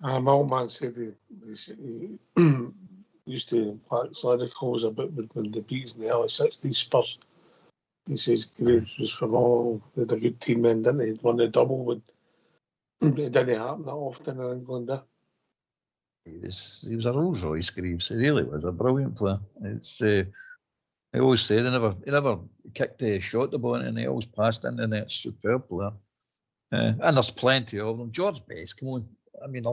My old man said he used to wax articles about when the beats in the early 60s Spurs. He says Graves was from they had a good team then, didn't they? He'd won the double, but it didn't happen that often in England. He was a Rolls Royce, Greaves. He really was a brilliant player. It's I always say he never kicked a shot the ball and he always passed into the net. Superb player. And there's plenty of them. George Best, come on. I mean, I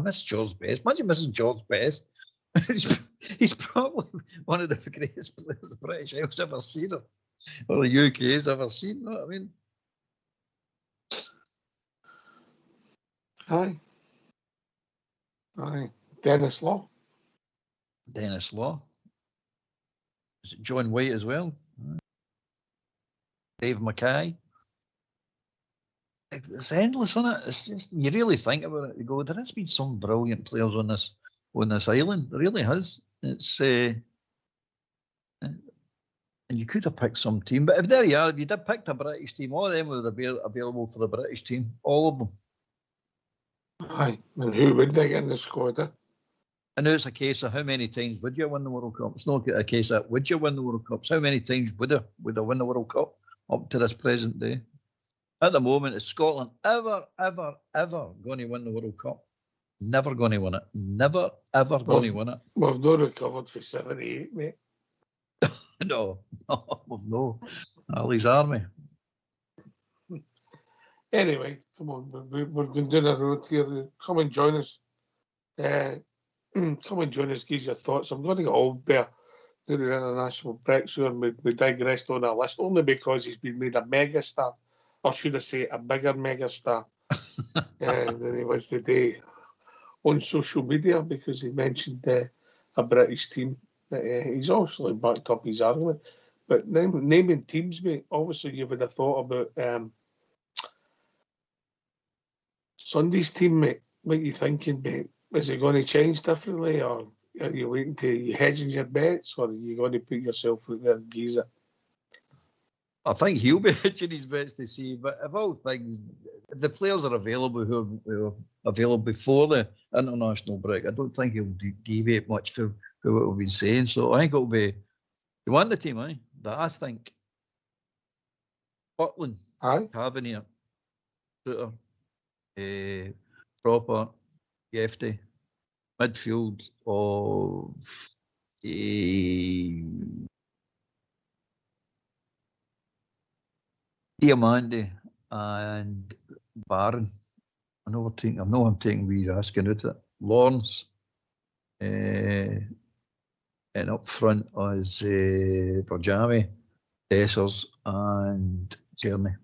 miss George Best. Imagine missing George Best. He's probably one of the greatest players the British Isles ever seen, or the UK's ever seen. You know what I mean? Aye. Dennis Law. Is it John White as well? Dave Mackay. It's endless, isn't it? It's just, you really think about it. You go, there has been some brilliant players on this island. There really has. It's and you could have picked some team, but if there you are, if you did pick a British team, all of them would have been available for the British team, all of them. Aye, and who would they get in the squad? And now it's a case of how many times would you win the World Cup? It's not a case of would you win the World Cup? It's how many times would they win the World Cup up to this present day? At the moment, is Scotland ever going to win the World Cup? Never going to win it. Never, ever going to win it. We've not recovered for 78, mate. No, we've no. Ali's army. Anyway, come on, we're going down the road here. Come and join us. Come and join us, give your thoughts. I'm going to get old Bear do the international break, so we digressed on our list only because he's been made a mega star. Or should I say a bigger mega star than he was today on social media because he mentioned a British team. He's obviously backed up his argument. But naming teams, mate, obviously you would have thought about Sunday's team, mate. What are you thinking, mate? Is it going to change differently, or are you waiting to you hedging your bets, or are you going to put yourself out there and geese it? I think he'll be hedging his bets to see, but of all things, if the players are available who are available before the international break, I don't think he'll deviate much for what we've been saying. So I think it'll be you want the team, that I think Scotland, Tavernier, Shooter, Proper, Gefty, midfield of Diamandi and Barron. I'm taking wee Raskin out of it. Lawrence, And up front is Burjami, Dessers and Tierney.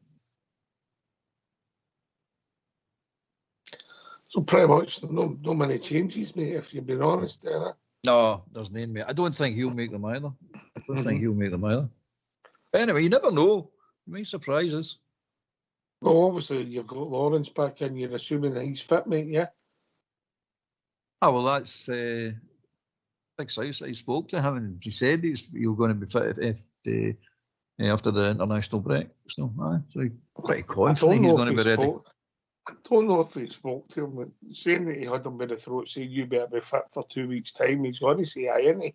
So pretty much no many changes, mate, if you're being honest there. No, there's none, mate. I don't think he'll make them either. But anyway, you never know. You might surprise us. Well, obviously, you've got Lawrence back in. You're assuming that he's fit, mate, yeah? Oh, well, that's exciting. I spoke to him and he said you're going to be fit if after the international break. So, so he's pretty confident he's going to be ready. I don't know if he spoke to him, saying that he had him by the throat, saying you better be fit for 2 weeks' time. He's going to say aye, isn't he?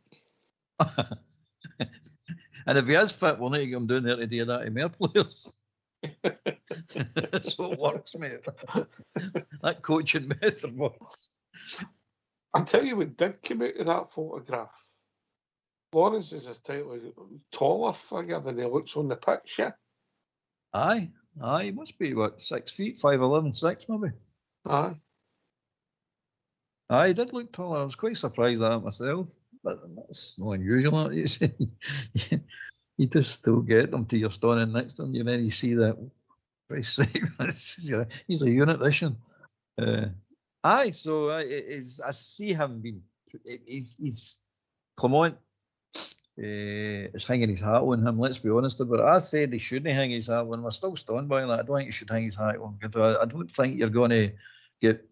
And if he is fit, we'll need to get him down there to do that to more players. That's what works, mate. That coaching method works. I'll tell you what did come out of that photograph. Lawrence is a slightly taller figure than he looks on the pitch, yeah? Aye, he must be, 6 feet, 5'11", 6 maybe. Aye. He did look taller. I was quite surprised at it myself, but that's not unusual. You just still get them till you're standing next to him, and then you see that. He's a unit addition. So I see him being. He's Clement is hanging his hat on him. Let's be honest about it. I said he shouldn't hang his hat on. We're still stand by that. I don't think he should hang his hat on. I don't think you're going to get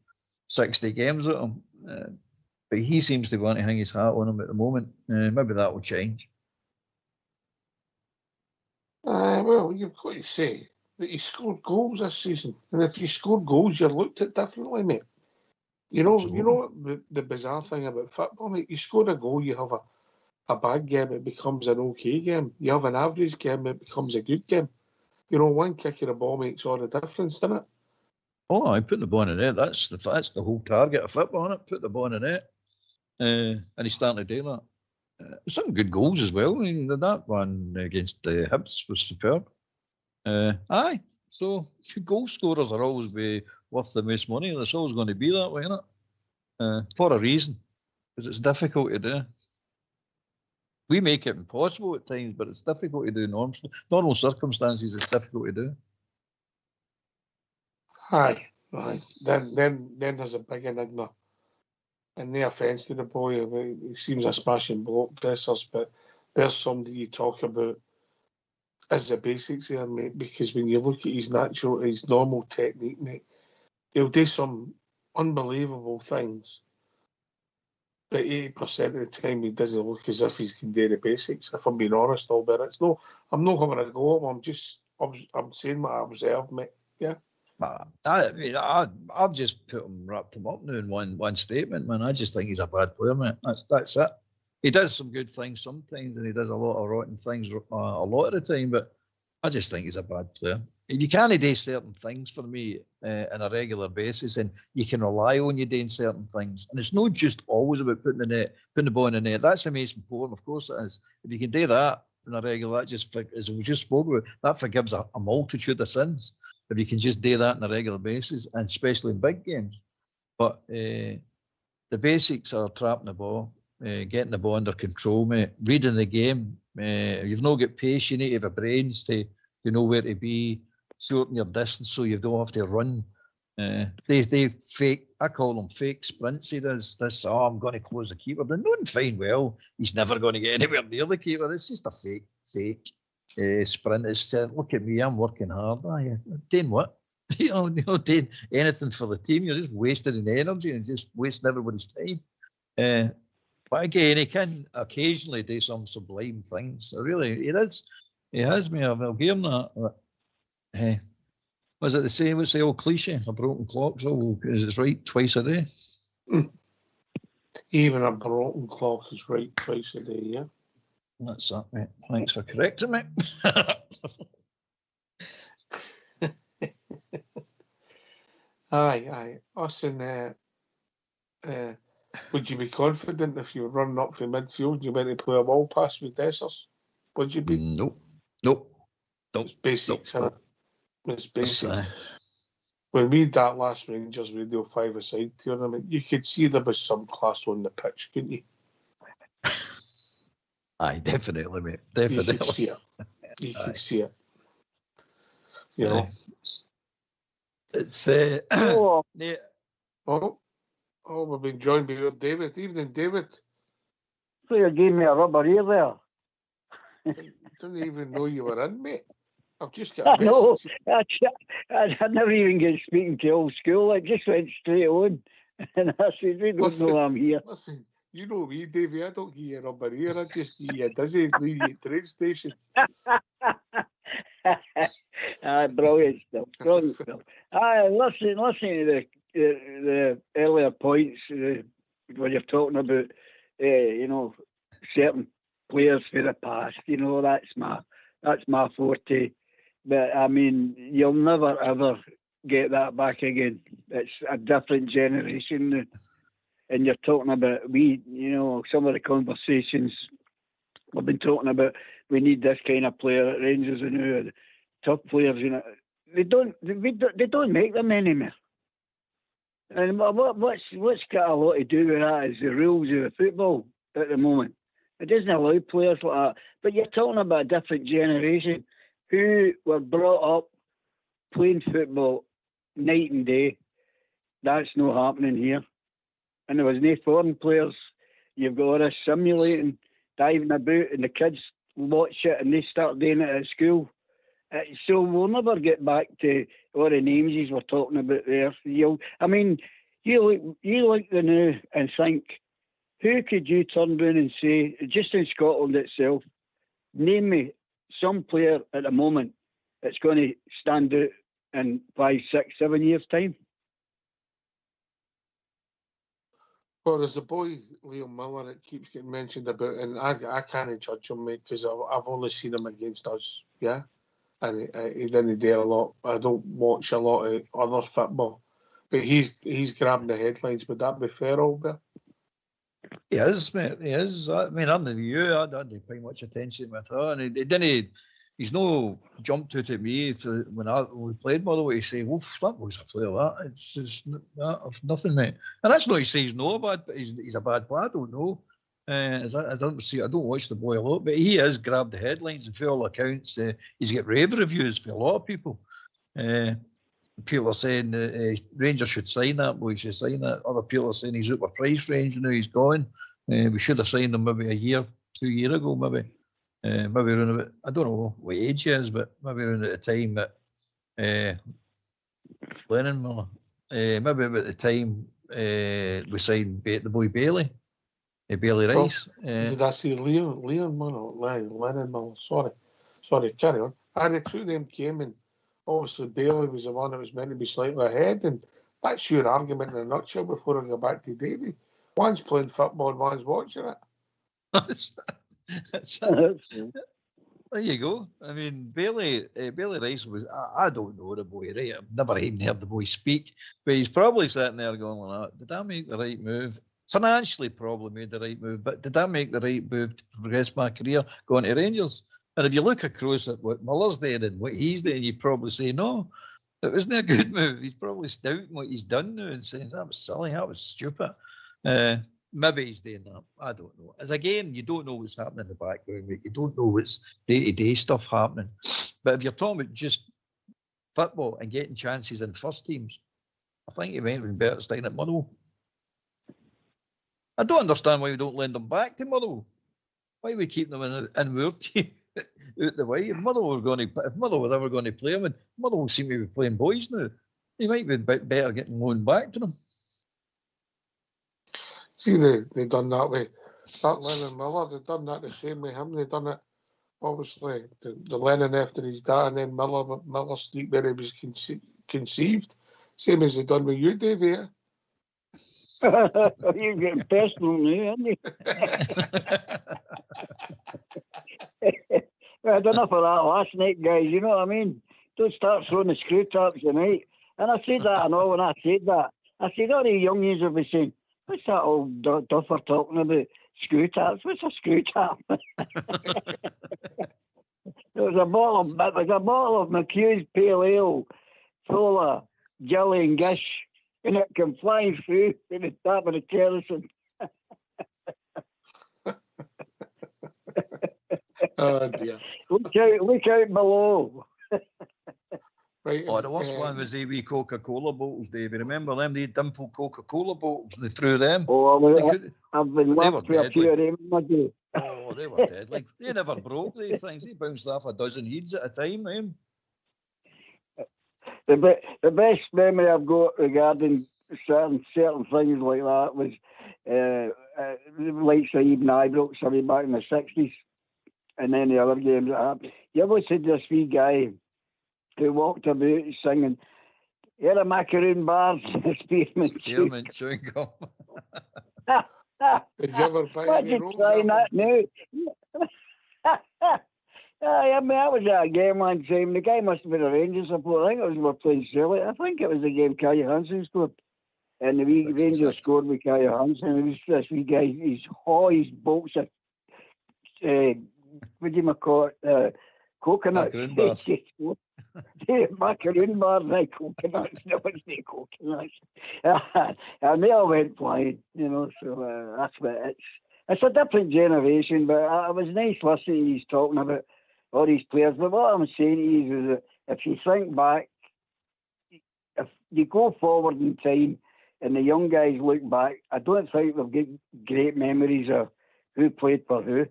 60 games at him. But he seems to want to hang his hat on him at the moment. Maybe that will change. Well, you've got to say that he scored goals this season, and if you scored goals, you're looked at differently, mate. You know what the bizarre thing about football, mate? You score a goal, you have a bad game, it becomes an okay game. You have an average game, it becomes a good game. You know, one kick of the ball makes all the difference, doesn't it? Oh, I put the ball in the net. That's the whole target of football, isn't it? Put the ball in the net, and he's starting to do that. Some good goals as well. I mean, that one against the Hibs was superb. So goal scorers are always be worth the most money. It's always going to be that way, isn't it? For a reason, because it's difficult to do. We make it impossible at times, but it's difficult to do. Normal circumstances, it's difficult to do. Aye. Then there's a big enigma. And no offence to the boy, he seems a smashing bloke, Dessers, but there's somebody you talk about as the basics there, mate, because when you look at his normal technique, mate, he'll do some unbelievable things. But 80% of the time, he doesn't look as if he can do the basics, if I'm being honest, Albert. I'm not having a go at him, I'm saying what I observed, mate, yeah? I've just wrapped him up now in one statement, man. I just think he's a bad player, mate. That's it. He does some good things sometimes, and he does a lot of rotten things a lot of the time. But I just think he's a bad player. You can't do certain things for me on a regular basis, and you can rely on you doing certain things. And it's not just always about putting the ball in the net. That's the most important, of course it is. If you can do that on a regular, that just, as we just spoke about, that forgives a multitude of sins. If you can just do that on a regular basis, and especially in big games. But the basics are trapping the ball, getting the ball under control, mate, reading the game. You've not got pace, you need to have a brains to know where to be, shorten your distance so you don't have to run. They fake, I call them fake sprints. He does this, I'm going to close the keeper. But knowing fine well, he's never going to get anywhere near the keeper. It's just a fake. Sprint is look at me, I'm working hard. Doing what? Doing anything for the team. You're just wasting energy and just wasting everybody's time. But again, he can occasionally do some sublime things. Really, he has me. I'll give him that. But, was it the same? What's the old cliche? A broken clock is right twice a day. Even a broken clock is right twice a day, yeah. That's that, mate. Thanks for correcting me. Aye. Us and would you be confident if you were running up from midfield and you went to play a ball pass with Dessers? Would you be? Nope. It's basics, isn't it? It's basics. When we had that last Rangers Radio 5-a-side tournament, you could see there was some class on the pitch, couldn't you? Aye, definitely, mate. You Definitely. could see it. You Aye. could see it. You know. It's Oh, yeah. Oh, we've been joined by David. Evening, David. so you gave me a rubber ear there. Didn't even know you were in, mate. I've just got I a know. message. I never even get speaking to old school. I just went straight on. And I said, we don't know I'm here. Listen, you know me, Davey. I don't give you a rubber ear. I just give you a dizzy, leave you at train station. Brilliant stuff. Brilliant stuff. Listening to the earlier points when you're talking about, certain players for the past. That's my forte. But I mean, you'll never ever get that back again. It's a different generation, and you're talking about some of the conversations we've been talking about. We need this kind of player at Rangers, and top players. They don't make them anymore. And what's got a lot to do with that is the rules of the football at the moment. It doesn't allow players like that. But you're talking about a different generation who were brought up playing football night and day. That's not happening here. And there was no foreign players. You've got all this simulating, diving about, and the kids watch it and they start doing it at school. So we'll never get back to all the names you were talking about there. You look the now and think, who could you turn around and say, just in Scotland itself, name me some player at the moment that's going to stand out in 5, 6, 7 years' time? Well, there's a boy, Liam Miller, that keeps getting mentioned about, and I can't judge him, mate, because I've only seen him against us, yeah? And he didn't do a lot. I don't watch a lot of other football. But he's grabbing the headlines. Would that be fair, Albert? He is, mate. He is. I mean, I'm the view. I didn't pay much attention with her, and he didn't. He's no jumped out at me when we played Motherwell. He say, "Oof, that was a player." That it's just nothing, mate. And that's not to say he's no bad, but he's a bad player. I don't know. I don't see. I don't watch the boy a lot, but he has grabbed the headlines, and for all accounts, he's got rave reviews for a lot of people. People are saying Rangers should sign that boy. Should sign that. Other people are saying he's out of price range now. He's gone. We should have signed him maybe a year, 2 years ago, maybe. Maybe around about, I don't know what age he is, but maybe around at the time that Lennon Miller. Maybe about the time we signed the boy Bailey. Bailey Rice. Did I see Leon Miller? Lennon Miller. Sorry, carry on. The two of them came, and obviously Bailey was the one that was meant to be slightly ahead, and that's your argument in a nutshell before I go back to Davey. One's playing football and one's watching it. There you go. I mean, Bailey Rice was, I don't know the boy, right? I've never even heard the boy speak, but he's probably sitting there going like that. Did I make the right move? Financially, probably made the right move, but did I make the right move to progress my career going to Rangers? And if you look across at what Miller's doing and what he's doing, you probably say, no, it wasn't a good move. He's probably doubting what he's done now and saying, that was silly, that was stupid. Maybe he's doing that. I don't know. As again, you don't know what's happening in the background. You don't know what's day-to-day stuff happening. But if you're talking about just football and getting chances in first teams, I think he might have been better staying at Motherwell. I don't understand why we don't lend them back to Motherwell. Why we keep them in our team out the way? If Motherwell was ever going to play him, and Motherwell seem to be playing boys now, he might be better getting loaned back to them. See, they done that way. That Lennon Miller, they done that the same way him. They done it, obviously, the Lennon after his dad, and then Miller Street where he was conceived. Same as they done with you, Davey. Yeah? You're getting personal now, aren't you? I had enough of that last night, guys. You know what I mean? Don't start throwing the screw taps tonight. And I said that, and all when I said that, I said, all the youngies will be saying, what's that old duffer talking about? Screw taps? What's a screw tap? There was a bottle of McHugh's Pale Ale full of jelly and gish, and it came flying through in the top of the kerosene. Oh dear. Look out below. Right. Oh, the worst one was the wee Coca-Cola bottles, Dave. Remember them? They dimple Coca-Cola bottles. They threw them. I've been They left were with a few of them in my day. Oh, they were dead. Like, they never broke these things. They bounced off a dozen heads at a time, them. The best memory I've got regarding certain things like that was like say even Ibrox, back in the 60s, and then the other games that happened. You ever see this wee guy who walked about singing, "You're a macaroon bars, spearmint chewing gum." Did you ever buy any rolls? Trying that now. I mean, that was a game one time. The guy must have been a Rangers supporter. I think it was we were playing Silly. I think it was the game Kaya Hansen scored. And the wee Rangers scored with Kaya Hansen. It was this wee guy, his bolts of, what do you call it, coconut. Macaroon bars. Macaroon bars, like coconuts. No, it's not coconuts. And they all went flying, so that's what it's a different generation, but it was nice listening to you talking about all these players. But what I'm saying to you is that if you think back, if you go forward in time and the young guys look back, I don't think they've got great memories of who played for who.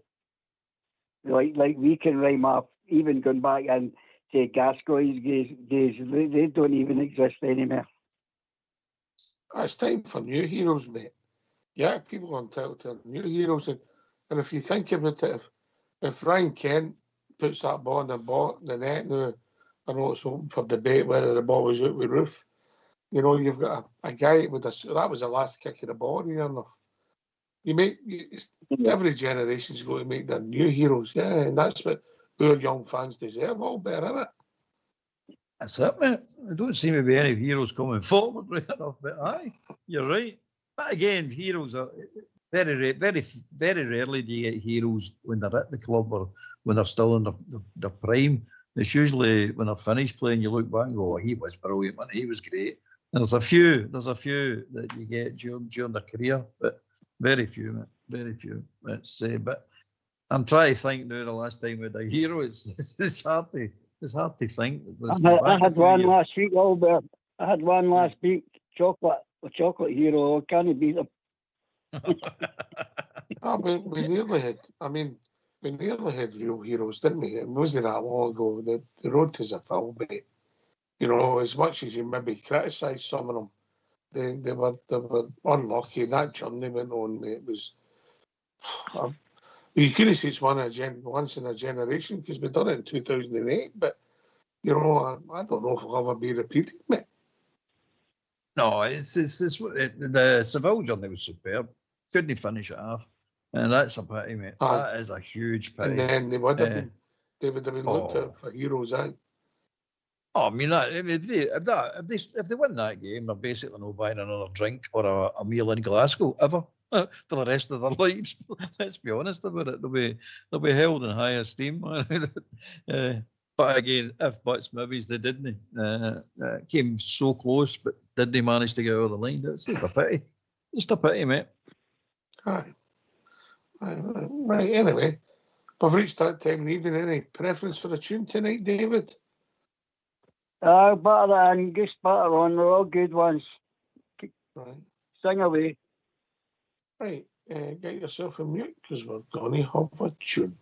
Like we can rhyme off, even going back and to Gascoigne's days, they don't even exist anymore. It's time for new heroes, mate. Yeah, people are entitled to new heroes. And if you think about it, if Ryan Kent puts that ball in the net now, I know it's open for debate whether the ball was out with Roof. You've got a guy with that was the last kick of the ball here enough. Every generation's going to make their new heroes, yeah, and that's what our young fans deserve, all better, isn't it? That's it, mate. There don't seem to be any heroes coming forward right enough, but aye, you're right. But again, heroes are very rarely do you get heroes when they're at the club or when they're still in their prime. It's usually when they're finished playing, you look back and go, "Oh, he was brilliant, man. He was great." And there's a few that you get during their career, but very few, mate. Very few. But I'm trying to think now. The last time we had a hero, it's hard to think. I had one last week, Albert. I had one last week. A chocolate hero. I can't beat him. We nearly had. We nearly had real heroes, didn't we? It wasn't that long ago. The road to Zafil, mate. As much as you maybe criticise some of them, they were unlucky. That journey went on, mate. It was. You couldn't say it's once in a generation because we done it in 2008, but I don't know if it'll ever be repeated, mate. No, the Seville journey was superb. Couldn't finish it off, and that's a pity, mate. That is a huge pity. And then they would have been looked at for heroes, aye. Oh, I mean, if they win that game, they're basically not buying another drink or a meal in Glasgow ever for the rest of their lives. Let's be honest about it. They'll be held in high esteem. But again, if buts, maybes, they didn't. Came so close, but didn't they manage to get over the line? That's just a pity. Just a pity, mate. Aye. Right, anyway. We've reached that time in the evening. Any preference for a tune tonight, David? Butter and Goose Butter on. They're all good ones. Right. Sing away. Right. Get yourself a mute because we're going to have a tune.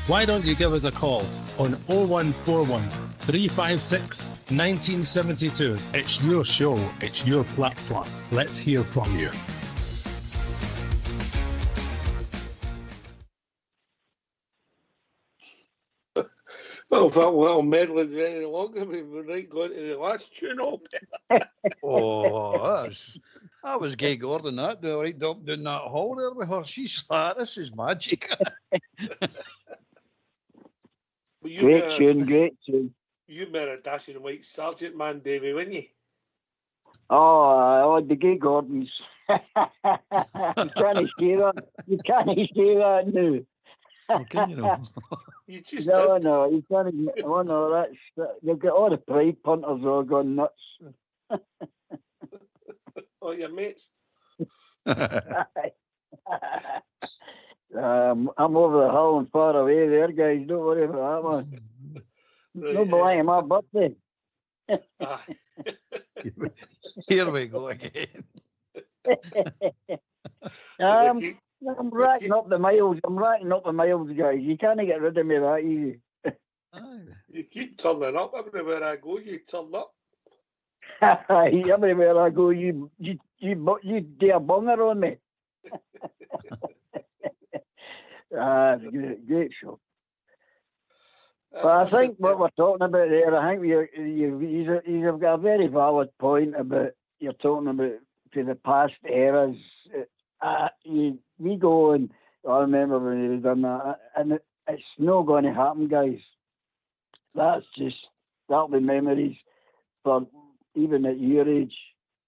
Why don't you give us a call on 0141 356 1972? It's your show, it's your platform. Let's hear from you. Well, if that little medleyed very long, we're right going to the last tune up. Oh, that was Gay Gordon, that, right up doing that hole there with her. She's like, this is magic. Great tune. You met a dashing white sergeant man, Davy, weren't you? Oh, the Gay Gordons. You can't say that. You can't say that now. Well, can you know? You just No, did. no, you can't. Oh no, you've got all the pride punters all gone nuts. Oh, your mates. I'm over the hill and far away there, guys. Don't worry about that one. Right, No belonging my birthday. Here we go again. I'm racking up the miles. Guys. You can't get rid of me that easy. You keep turning up everywhere I go. You turn up. Everywhere I go, you do a bonger on me. Great show. But I think what we're talking about there, I think you've got a very valid point about you're talking about to the past eras. We go and I remember when we done that, and it's not going to happen, guys. That'll be memories for even at your age.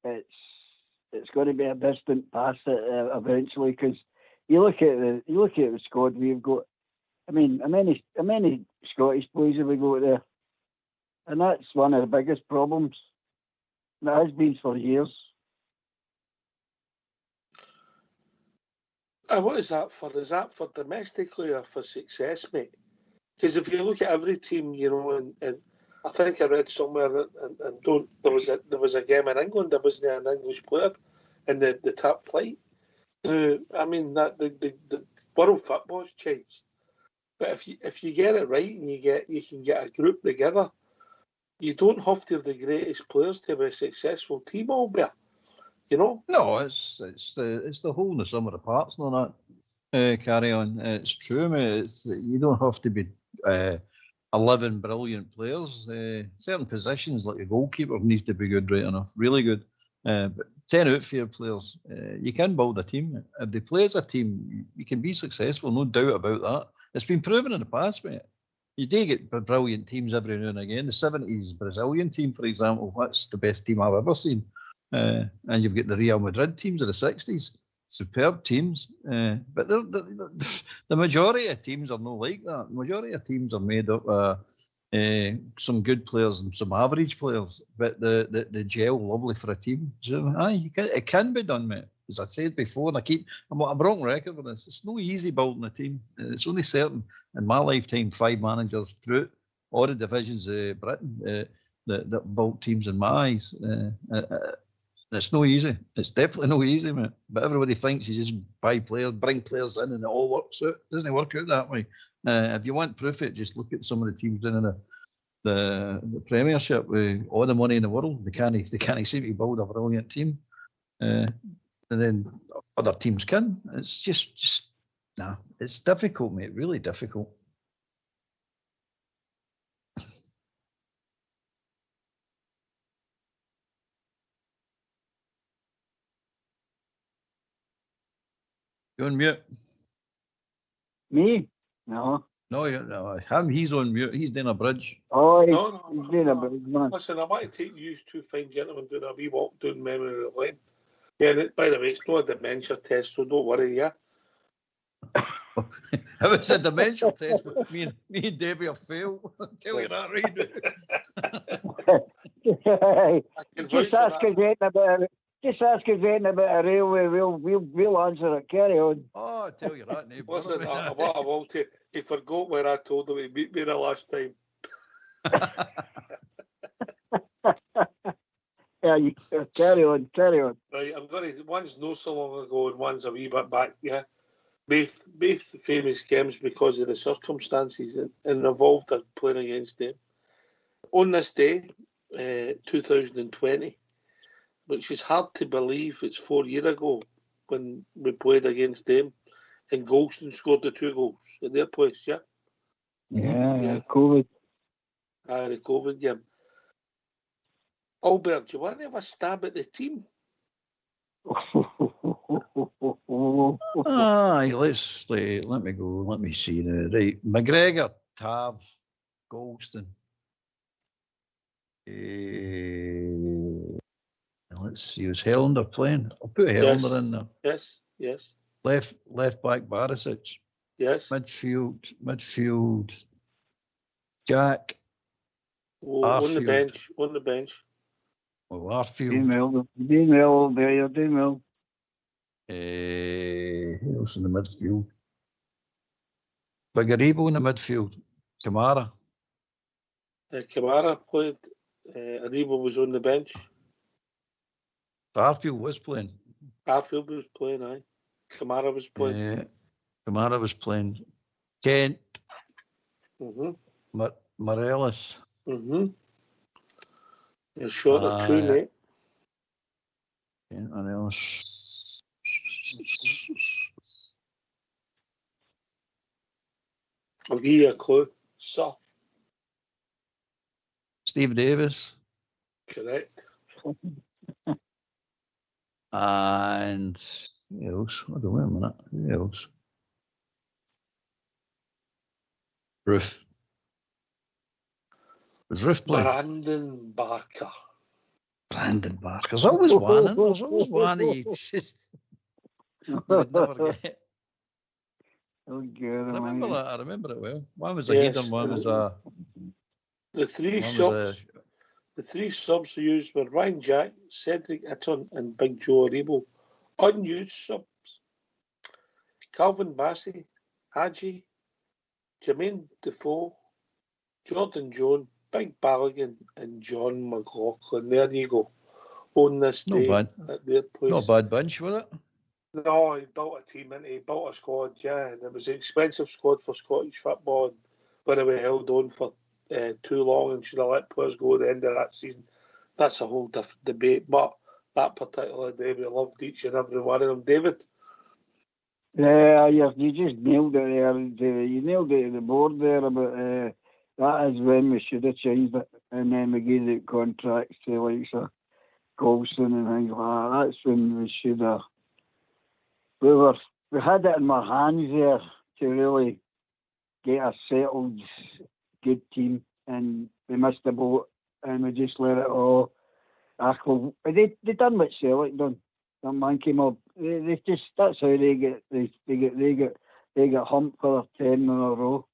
It's going to be a distant past eventually, because you look at the squad we've got. I mean, how many Scottish boys have we got there? And that's one of the biggest problems. That has been for years. What is that for? Is that for domestically or for success, mate? Because if you look at every team, you know, and I think I read somewhere, and there was a game in England. There wasn't an English player in the top flight. I mean that the world football's changed. But if you get it right and you can get a group together, you don't have to have the greatest players to have a successful team, Albert. You know? No, it's the whole and the sum of the parts, no, that carry on. It's true, mate. You don't have to be 11 brilliant players. Certain positions, like a goalkeeper, needs to be good, right enough, really good. But 10 outfield players, you can build a team. If they play as a team, you can be successful, no doubt about that. It's been proven in the past, mate. You do get brilliant teams every now and again. The 70s Brazilian team, for example, that's the best team I've ever seen. And you've got the Real Madrid teams of the 60s, superb teams. But the majority of teams are not like that. The majority of teams are made up of some good players and some average players, but the gel lovely for a team. So, it can be done, mate. As I said before, and I'm a wrong record with this. It's no easy building a team. It's only certain in my lifetime 5 managers through all the divisions of Britain that built teams in my eyes. It's no easy. It's definitely no easy, mate. But everybody thinks you just buy players, bring players in, and it all works out. It doesn't work out that way. If you want proof of it, just look at some of the teams down in the Premiership with all the money in the world. They can't seem to build a brilliant team. And then other teams can. It's just it's difficult, mate. Really difficult. You on mute? Me? No. No, him. He's on mute. He's doing a bridge. Oh, No. he's doing a bridge, man. Listen, I want to take you two fine gentlemen doing a wee walk down memory lane. Yeah, and by the way, it's not a dementia test, so don't worry, yeah? If it's a dementia test, but me and Davey have failed. I'll tell you that right now. Just ask us anything about a railway. We'll answer it. Carry on. Oh, I tell you that now. Listen, what I will tell you, he forgot where I told him he beat me the last time. Yeah, you carry on. Right, I'm going to. One's no so long ago and one's a wee bit back. Yeah, both famous games because of the circumstances and involved in playing against them. On this day, 2020, which is hard to believe, it's 4 years ago when we played against them, and Golston scored the 2 goals at their place, yeah? Yeah. COVID. The COVID game. Albert, do you want to have a stab at the team? Aye, let me go. Let me see now. Right, McGregor, Tav, Golston. Let's see, was Helander playing? I'll put Helander in there. Yes. Left back Barisic. Yes. Midfield. Jack. On the bench. Well, Arfield. Doing well there, you're doing well. Who else in the midfield? Bagaribo in the midfield. Kamara. Kamara played. Aribo was on the bench. Arfield was playing. Arfield was playing, aye. Kamara was playing. Kamara was playing. Kent. Morelos. You're short of 2, mate. Kent, Morelos. I'll give you a clue. Sir. Steve Davis. Correct. And who else? I don't know, wait a minute. Who else? Roof. Was Roof playing? Brandon Barker. There's always one, and there's always one. You just would never get. Oh, good. I remember it well. One was a header, one was a. The three subs used were Ryan Jack, Cedric Itton, and Big Joe Aribo. Unused subs: Calvin Bassey, Hadji, Jermaine Defoe, Jordan Jones, Big Balogun, and John McLaughlin. There you go. On this day at their place. Not a bad bunch, was it? No, he built a team and he built a squad, yeah. And it was an expensive squad for Scottish football. And when we held on for too long and should have let players go at the end of that season, that's a whole different debate. But that particular day, we loved each and every one of them. David? Yeah, you just nailed it there. You nailed it at the board there about that is when we should have changed it. And then we gave it contracts to like Golston and things like that. That's when we should have. We had it in our hands there to really get a settled, good team, and we missed the boat, and we just let it all. They done what Celtic done. That man came up. They just that's how they get humped for 10 in a row.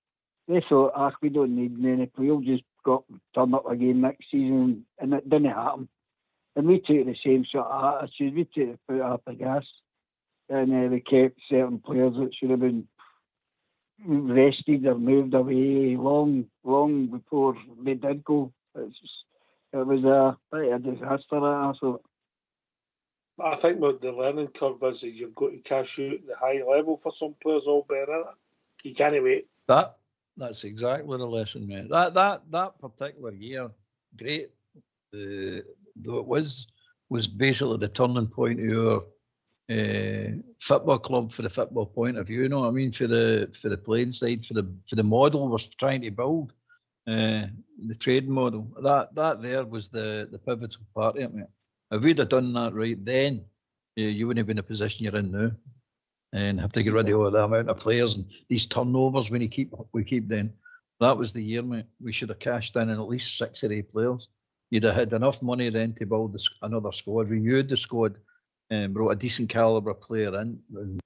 They thought, we don't need many. We'll just turn up again next season, and it didn't happen. And we took the same sort of attitude. We took the foot off the gas. And they kept certain players that should have been rested or moved away long before they did go. It was a disaster, I thought. I think what the learning curve is you've got to cash out at the high level for some players all better. You can't wait. That's exactly the lesson, mate. That particular year, great. Though it was basically the turning point of our football club for the football point of view, you know what I mean, for the playing side, for the model we're trying to build, the trade model. That there was the pivotal part of it, mate. If we'd have done that right then, you wouldn't have been in the position you're in now, and have to get rid of all the amount of players and these turnovers we keep doing. That was the year, mate. We should have cashed in at least 6 or 8 players. You'd have had enough money then to build another squad, renewed the squad, and brought a decent calibre player in,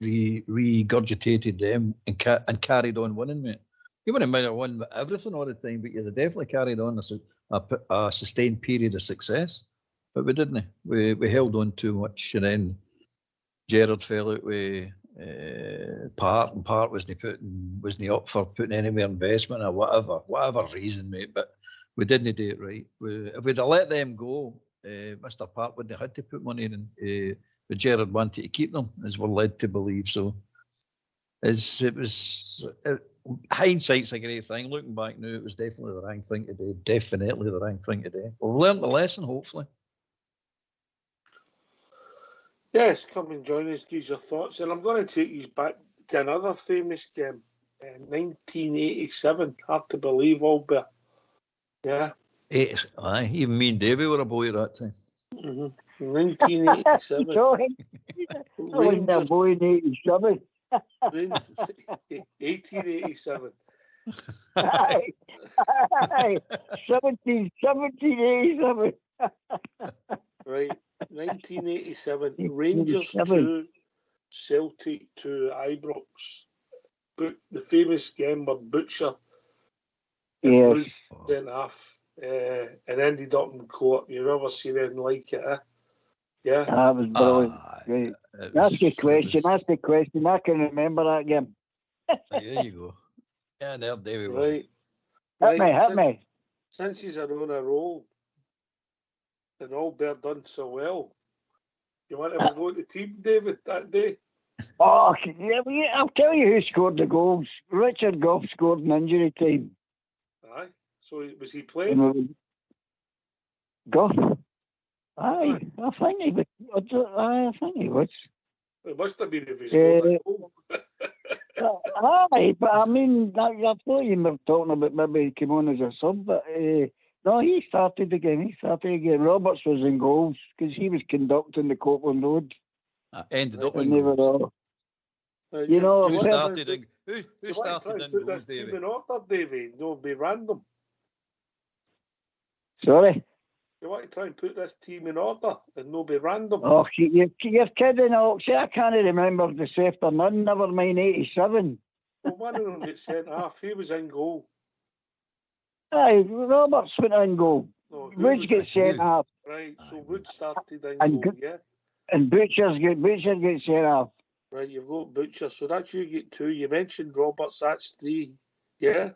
regurgitated them, and carried on winning, mate. You wouldn't might have won everything all the time, but you'd have definitely carried on a sustained period of success. But we didn't. We held on too much, and then Gerrard fell out with Part, and Part wasn't up for putting any more investment or whatever reason, mate. But we didn't do it right. If we'd have let them go, Mr. Part wouldn't have had to put money in. But Gerrard wanted to keep them, as we're led to believe. So Hindsight's a great thing. Looking back now, it was definitely the right thing to do. Definitely the right thing to do. We've learned the lesson, hopefully. Yes, come and join us, give your thoughts. And I'm going to take you back to another famous game, 1987. Hard to believe, Albert. Yeah. Aye, even me and Davey were a boy at that time. 1987. I wasn't a boy in 87. 1887. Aye. 1787. Right. 1987. Rangers 2, Celtic 2, Ibrox. The famous game where Butcher Yes. sent off and ended up in court. You've ever seen anything like it, eh? Yeah. That was brilliant. Right. That's the question. That's the question. I can remember that game. There you go. Yeah, there Davey was. Right. Hit me. Since he's on a roll and Albert done so well, you want to go to the team, David, that day? Oh, yeah, I'll tell you who scored the goals. Richard Goff scored in injury time. Aye. So was he playing? Goff? Aye, I think he was. I think he was. It must have been if he scored a goal. Aye, but I mean, I thought you were talking about maybe he came on as a sub, but no, he started again. Roberts was in goals because he was conducting the Copeland Road. Ended up in they were goals. all, you know, who started in put goals, this team Davey? in order, Davey? No, be random. Sorry? You want to try and put this team in order and no be random? Oh, you're kidding. Oh, see, I can't remember this afternoon, never mind 87. Well, one of them got sent off. He was in goal. Aye, Roberts went in goal. No, Woods gets sent off. Right, so Wood started in goal, yeah? And Butcher gets sent off. Right, you've got Butcher. So that's you get 2. You mentioned Roberts, that's 3. Yeah?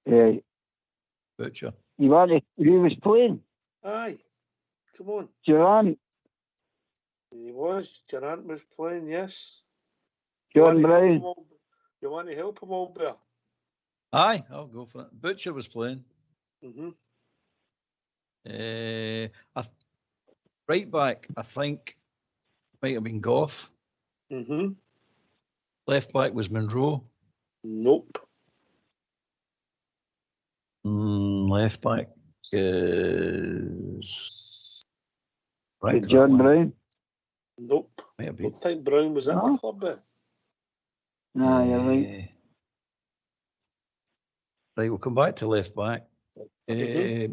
Yeah. Butcher. You wanted who was playing? Aye. Come on. Durant. He was. Durant was playing, yes. John Brown. You want to help him, Albert? Aye, I'll go for it. Butcher was playing. Right back, I think, might have been Goff. Left back was Monroe. Nope. Left back is John Brown. Nope. Might have I been. don't think Brown was at the club there. No, you're right. Right, we'll come back to left back. Durant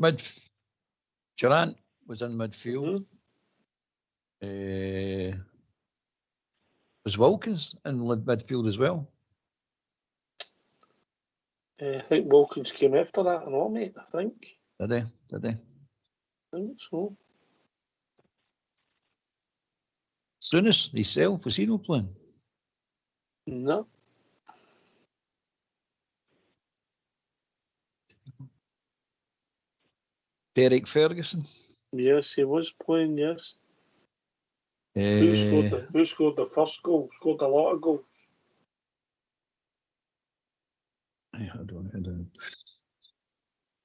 was in midfield. Was Wilkins in midfield as well? I think Wilkins came after that and all, mate, I think. Did they? I think so. Souness himself, was he not playing? No. Derek Ferguson? Yes, he was playing, yes. Who scored the first goal? Scored a lot of goals. I don't know.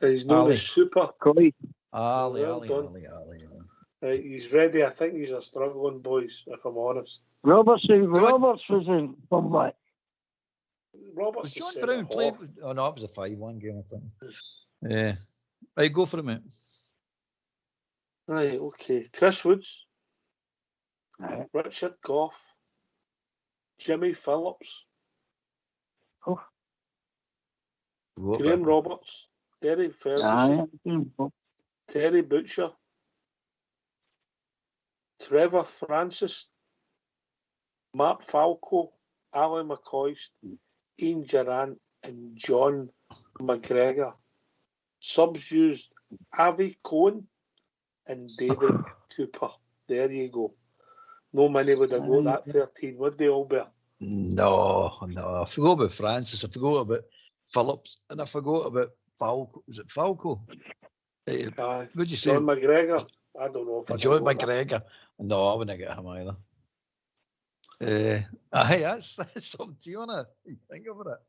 He's known as Super. Ali. Right, he's ready. I think he's a struggling boys, if I'm honest. Roberts was in from what? Roberts was John Brown played? Oh no, it was a 5-1 game, I think. Yeah. Right, go for it, mate. Right, okay. Chris Woods. Richard Goff. Jimmy Phillips. Graham Roberts. Derek Ferguson. Terry Butcher. Trevor Francis. Mark Falco. Ali McCoist. Ian Durant and John McGregor. Subs used Avi Cohen and David Cooper. There you go. No many would have got that 13, would they, Albert? No. I forgot about Francis. I forgot about Phillips. And I forgot about Falco. Was it Falco? What'd you say? John McGregor. I don't know if John McGregor. No, I wouldn't get him either. That's something to you, on it. Think of it.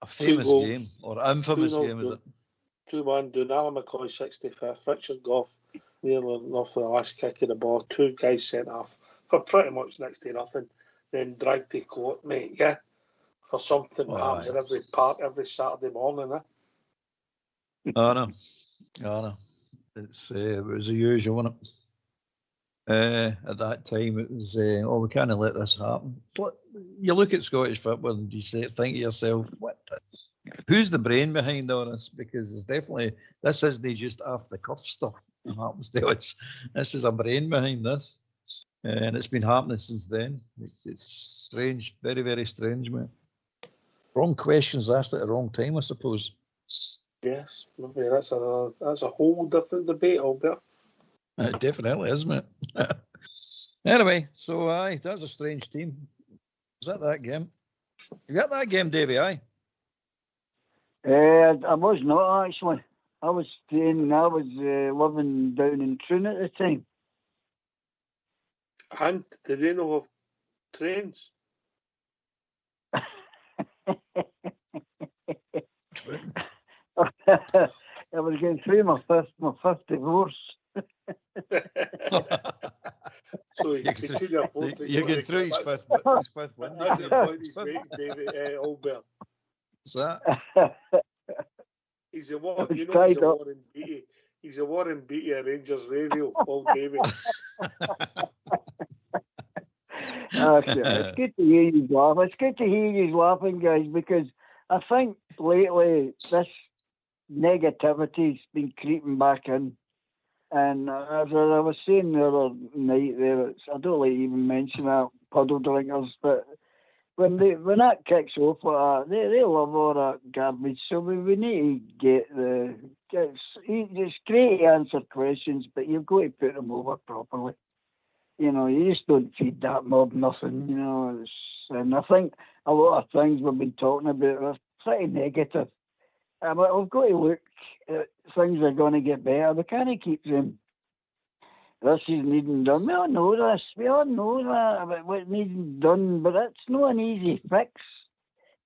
A famous game, or infamous game, is it? 2-1, Dunala McCoy, 65th. Richard Goff, nearly enough for the last kick of the ball. 2 guys sent off for pretty much next to nothing. Then dragged to court, mate, yeah? For something that happens in every park every Saturday morning, eh? I know. It was the usual, wasn't it? At that time, it was, we can't let this happen. You look at Scottish football and you think to yourself, who's the brain behind all this? Because it's definitely, this isn't just off the cuff stuff that happens to us. This is a brain behind this. And it's been happening since then. It's strange, very, very strange, mate. Wrong questions asked at the wrong time, I suppose. Yes, maybe that's a whole different debate, Albert. It definitely is, mate. Anyway, so that's a strange team. Was that game? You got that game, Davey? I was not actually. I was living down in Troon at the time. And did they know of trains? I was getting through my fifth divorce. So you couldn't afford to you get through his fifth one. That's the point he's making, David Albert. What's that? He's a Warren Beatty. He's a Warren Beatty at Rangers Radio, old David. It's good to hear you laugh. It's good to hear you laughing, guys, because I think lately this negativity's been creeping back in. And as I was saying the other night there, I don't like even mention that puddle drinkers, but when that kicks off like that, they love all that garbage. So we need to it's great to answer questions, but you've got to put them over properly. You know, you just don't feed that mob nothing, you know. And I think a lot of things we've been talking about are pretty negative. But we've got to look at things are going to get better. We can't keep them. This is needing done. We all know this. We all know that about what needs done, but it's not an easy fix.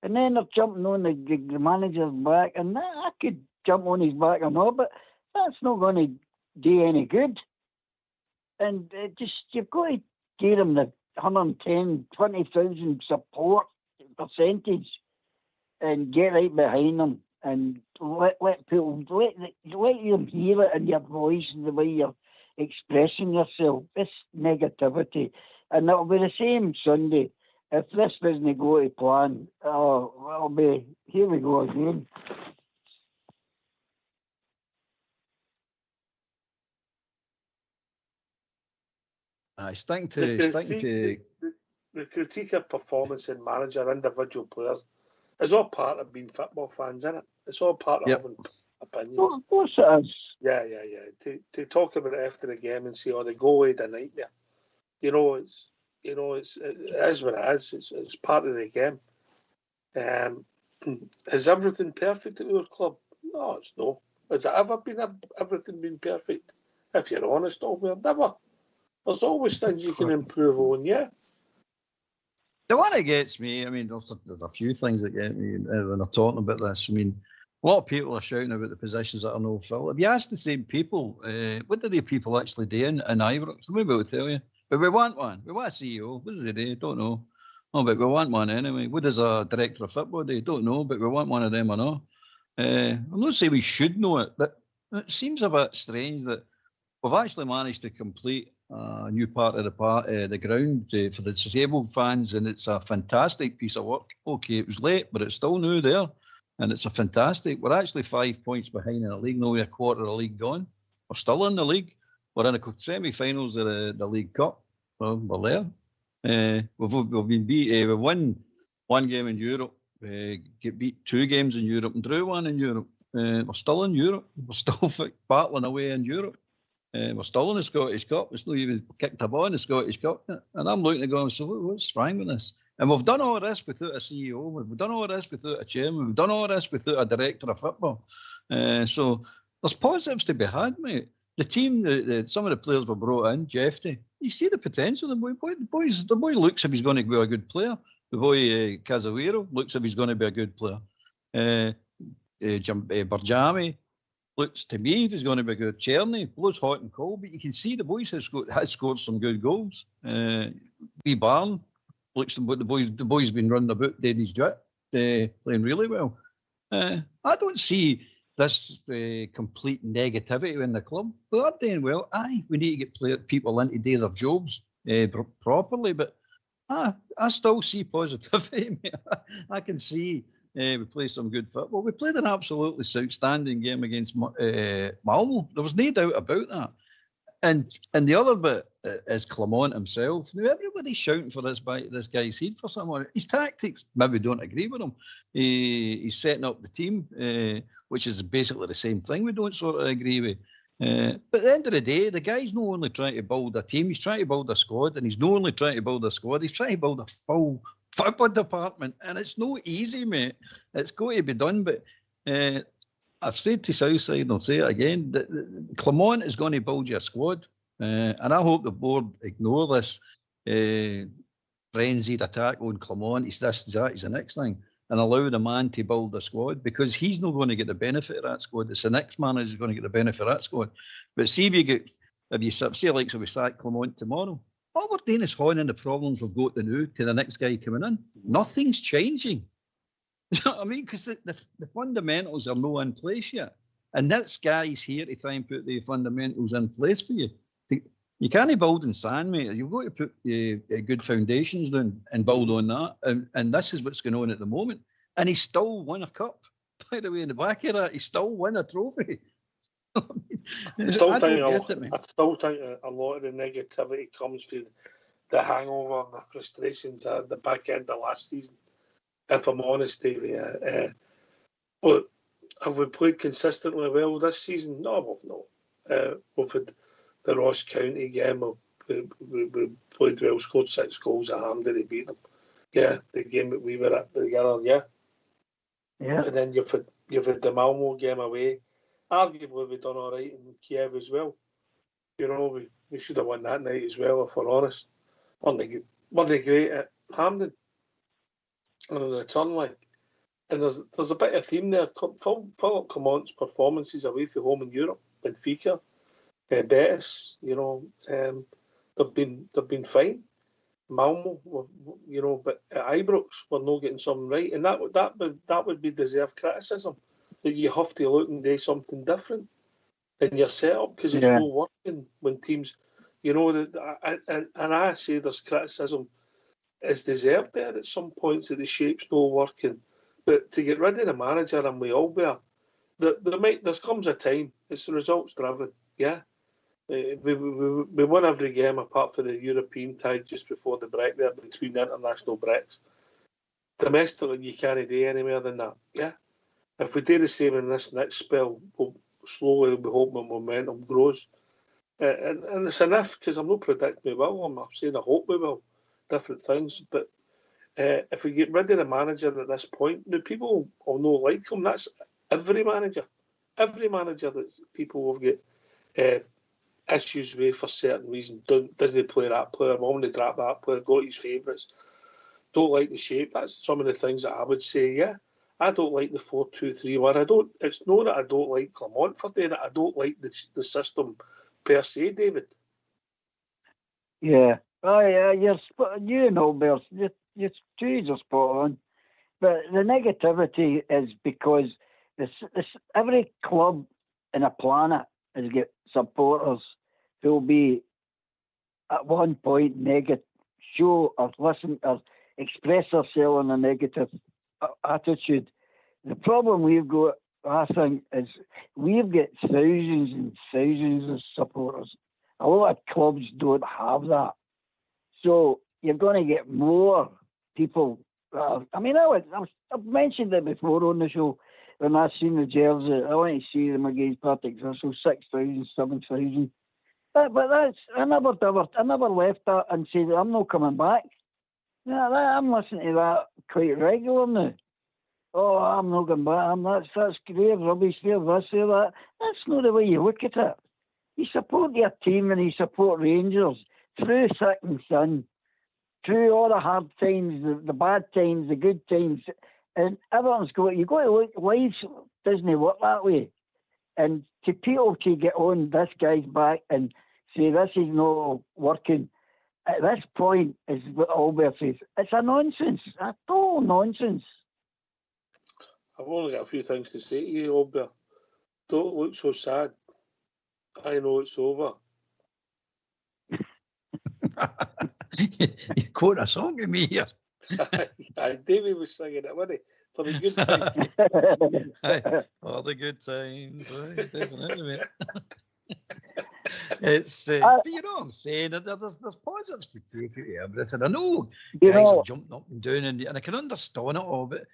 And then they're jumping on the manager's back, and I could jump on his back or not, but that's not going to do any good. And you've got to give him the 110, 20,000 support percentage and get right behind them and let people, let them hear it in your voice and the way you're expressing yourself. This negativity. And it'll be the same Sunday. If this doesn't go to plan, it'll be, here we go again. The critique of performance in manager, individual players, is all part of being football fans, isn't it? It's all part of having opinions. Well, of course it is. Yeah. To talk about it after the game and say, the goalie had a nightmare. It is what it is. It's part of the game. Is everything perfect at our club? No, it's no. Has it ever been everything been perfect? If you're honest, never. There's always things you can improve on, yeah. The one that gets me, I mean, there's a few things that get me when I'm talking about this. I mean, a lot of people are shouting about the positions that are no filled. If you ask the same people, what do the people actually do in Ibrox? Maybe will tell you. But we want one. We want a CEO. What does they do? Don't know. Oh, but we want one anyway. What does a director of football do? Don't know, but we want one of them or not. I'm not saying we should know it, but it seems a bit strange that we've actually managed to complete a new part of the ground for the disabled fans, and it's a fantastic piece of work. Okay, it was late, but it's still new there, and it's a fantastic. We're actually 5 points behind in the league. Now we're a quarter of the league gone. We're still in the league. We're in the semi-finals of the League Cup. Well, we're there. We've been beat. We won one game in Europe. Get beat 2 games in Europe and drew 1 in Europe. We're still in Europe. We're still battling away in Europe. We're still in the Scottish Cup. It's not even kicked a ball in the Scottish Cup. And I'm looking at going, so what's wrong with this? And we've done all this without a CEO. We've done all this without a chairman. We've done all this without a director of football. So there's positives to be had, mate. the team, some of the players were brought in, Jeffrey, you see the potential. The boy looks if he's going to be a good player. The boy Casemiro looks if he's going to be a good player. Barjami looks to me if he's going to be good. Cherny blows hot and cold, but you can see the boys has scored some good goals. Wee Barn looks the boy's been running about dead his jet, playing really well. I don't see this complete negativity in the club. We are doing well. Aye, we need to get people in to do their jobs properly, but I still see positivity. I can see we play some good football. We played an absolutely outstanding game against Malmo. There was no doubt about that. And the other bit is Clement himself. Now everybody's shouting for this guy's head for someone. His tactics, maybe don't agree with him. He's setting up the team, which is basically the same thing we don't sort of agree with. But at the end of the day, the guy's not only trying to build a team, he's trying to build a squad, and he's not only trying to build a squad, he's trying to build a full football department, and it's not easy, mate. It's got to be done, but I've said to Southside, and I'll say it again, that Clement is going to build you a squad, and I hope the board ignore this frenzied attack on Clement. He's this, that, he's the next thing, and allow the man to build a squad, because he's not going to get the benefit of that squad. It's the next manager who's going to get the benefit of that squad. But see if you say we sack Clement tomorrow, all we're doing is honing the problems we've got to the next guy coming in. Nothing's changing. You know what I mean? Because the fundamentals are not in place yet. And this guy's here to try and put the fundamentals in place for you. You can't build in sand, mate. You've got to put good foundations down and build on that. And this is what's going on at the moment. And he still won a cup. By the way, in the back of that, he still won a trophy. I still think a lot of the negativity comes from the hangover and the frustrations at the back end of last season. If I'm honest, Davey, but have we played consistently well this season? No, we've not. We've had the Ross County game. We played well, scored 6 goals at Hampden, beat them. Yeah, the game that we were at together. Yeah. And then you've had the Malmo game away. Arguably, we've done all right in Kiev as well. You know, we should have won that night as well, if we're honest. Weren't they great at Hampden? On a return leg. And there's a bit of theme there. Philip Clement's performances away from home in Europe, Benfica, Betis, you know, they've been fine. Malmo, you know, but at Ibrox, we're not getting something right, and that would be deserved criticism. That you have to look and do something different in your setup, because it's not working when teams, you know, and I say there's criticism is deserved there at some points that the shape's not working. But to get rid of the manager, and we all bear, there comes a time, it's the results driven, yeah. We won every game apart from the European tie just before the break there, between the international breaks. Domestically, you can't do any more than that, yeah. If we do the same in this next spell, we'll slowly, we hope the momentum grows. And it's an if, because I'm not predicting we will. I'm saying I hope we will. Different things. But if we get rid of the manager at this point, now people will not like him. That's every manager. Every manager that people will get issues with for certain reasons. Doesn't play that player? Want to drop that player? Got his favourites. Don't like the shape. That's some of the things that I would say, yeah. I don't like the 4-2-3-1. It's not that I don't like Clement for doing it. I don't like the system per se, David. Yeah. Oh, yeah. You know, Bears. Your trees are spot on. But the negativity is because every club in a planet has got supporters who will be at one point negative, show or listen or express themselves in a negative attitude. The problem we've got, I think, is we've got thousands and thousands of supporters. A lot of clubs don't have that. So you're going to get more people. I mean, I've mentioned it before on the show when I've seen the jersey. I want to see them against Partick Thistle, 6,000, 7,000. But that's I never left that and said I'm not coming back. Yeah, I'm listening to that quite regular now. Oh, I'm not going back. That's great rubbish there, this, there, that. That's not the way you look at it. You support your team and you support Rangers through thick and thin, through all the hard times, the bad times, the good times, and everyone's got. You got to look. Life doesn't work that way, and to people to get on this guy's back and say this is not working at this point is what Albert says. It's a nonsense, a total nonsense. I've only got a few things to say to you, Albert. Don't look so sad. I know it's over. You quote a song to me here. Davey was singing it, wasn't he? For the good times. Aye, all the good times. Aye, definitely, mate. It's, but you know what I'm saying? There's positives to take out of everything. I know guys are jumping up and down, and I can understand it all, but at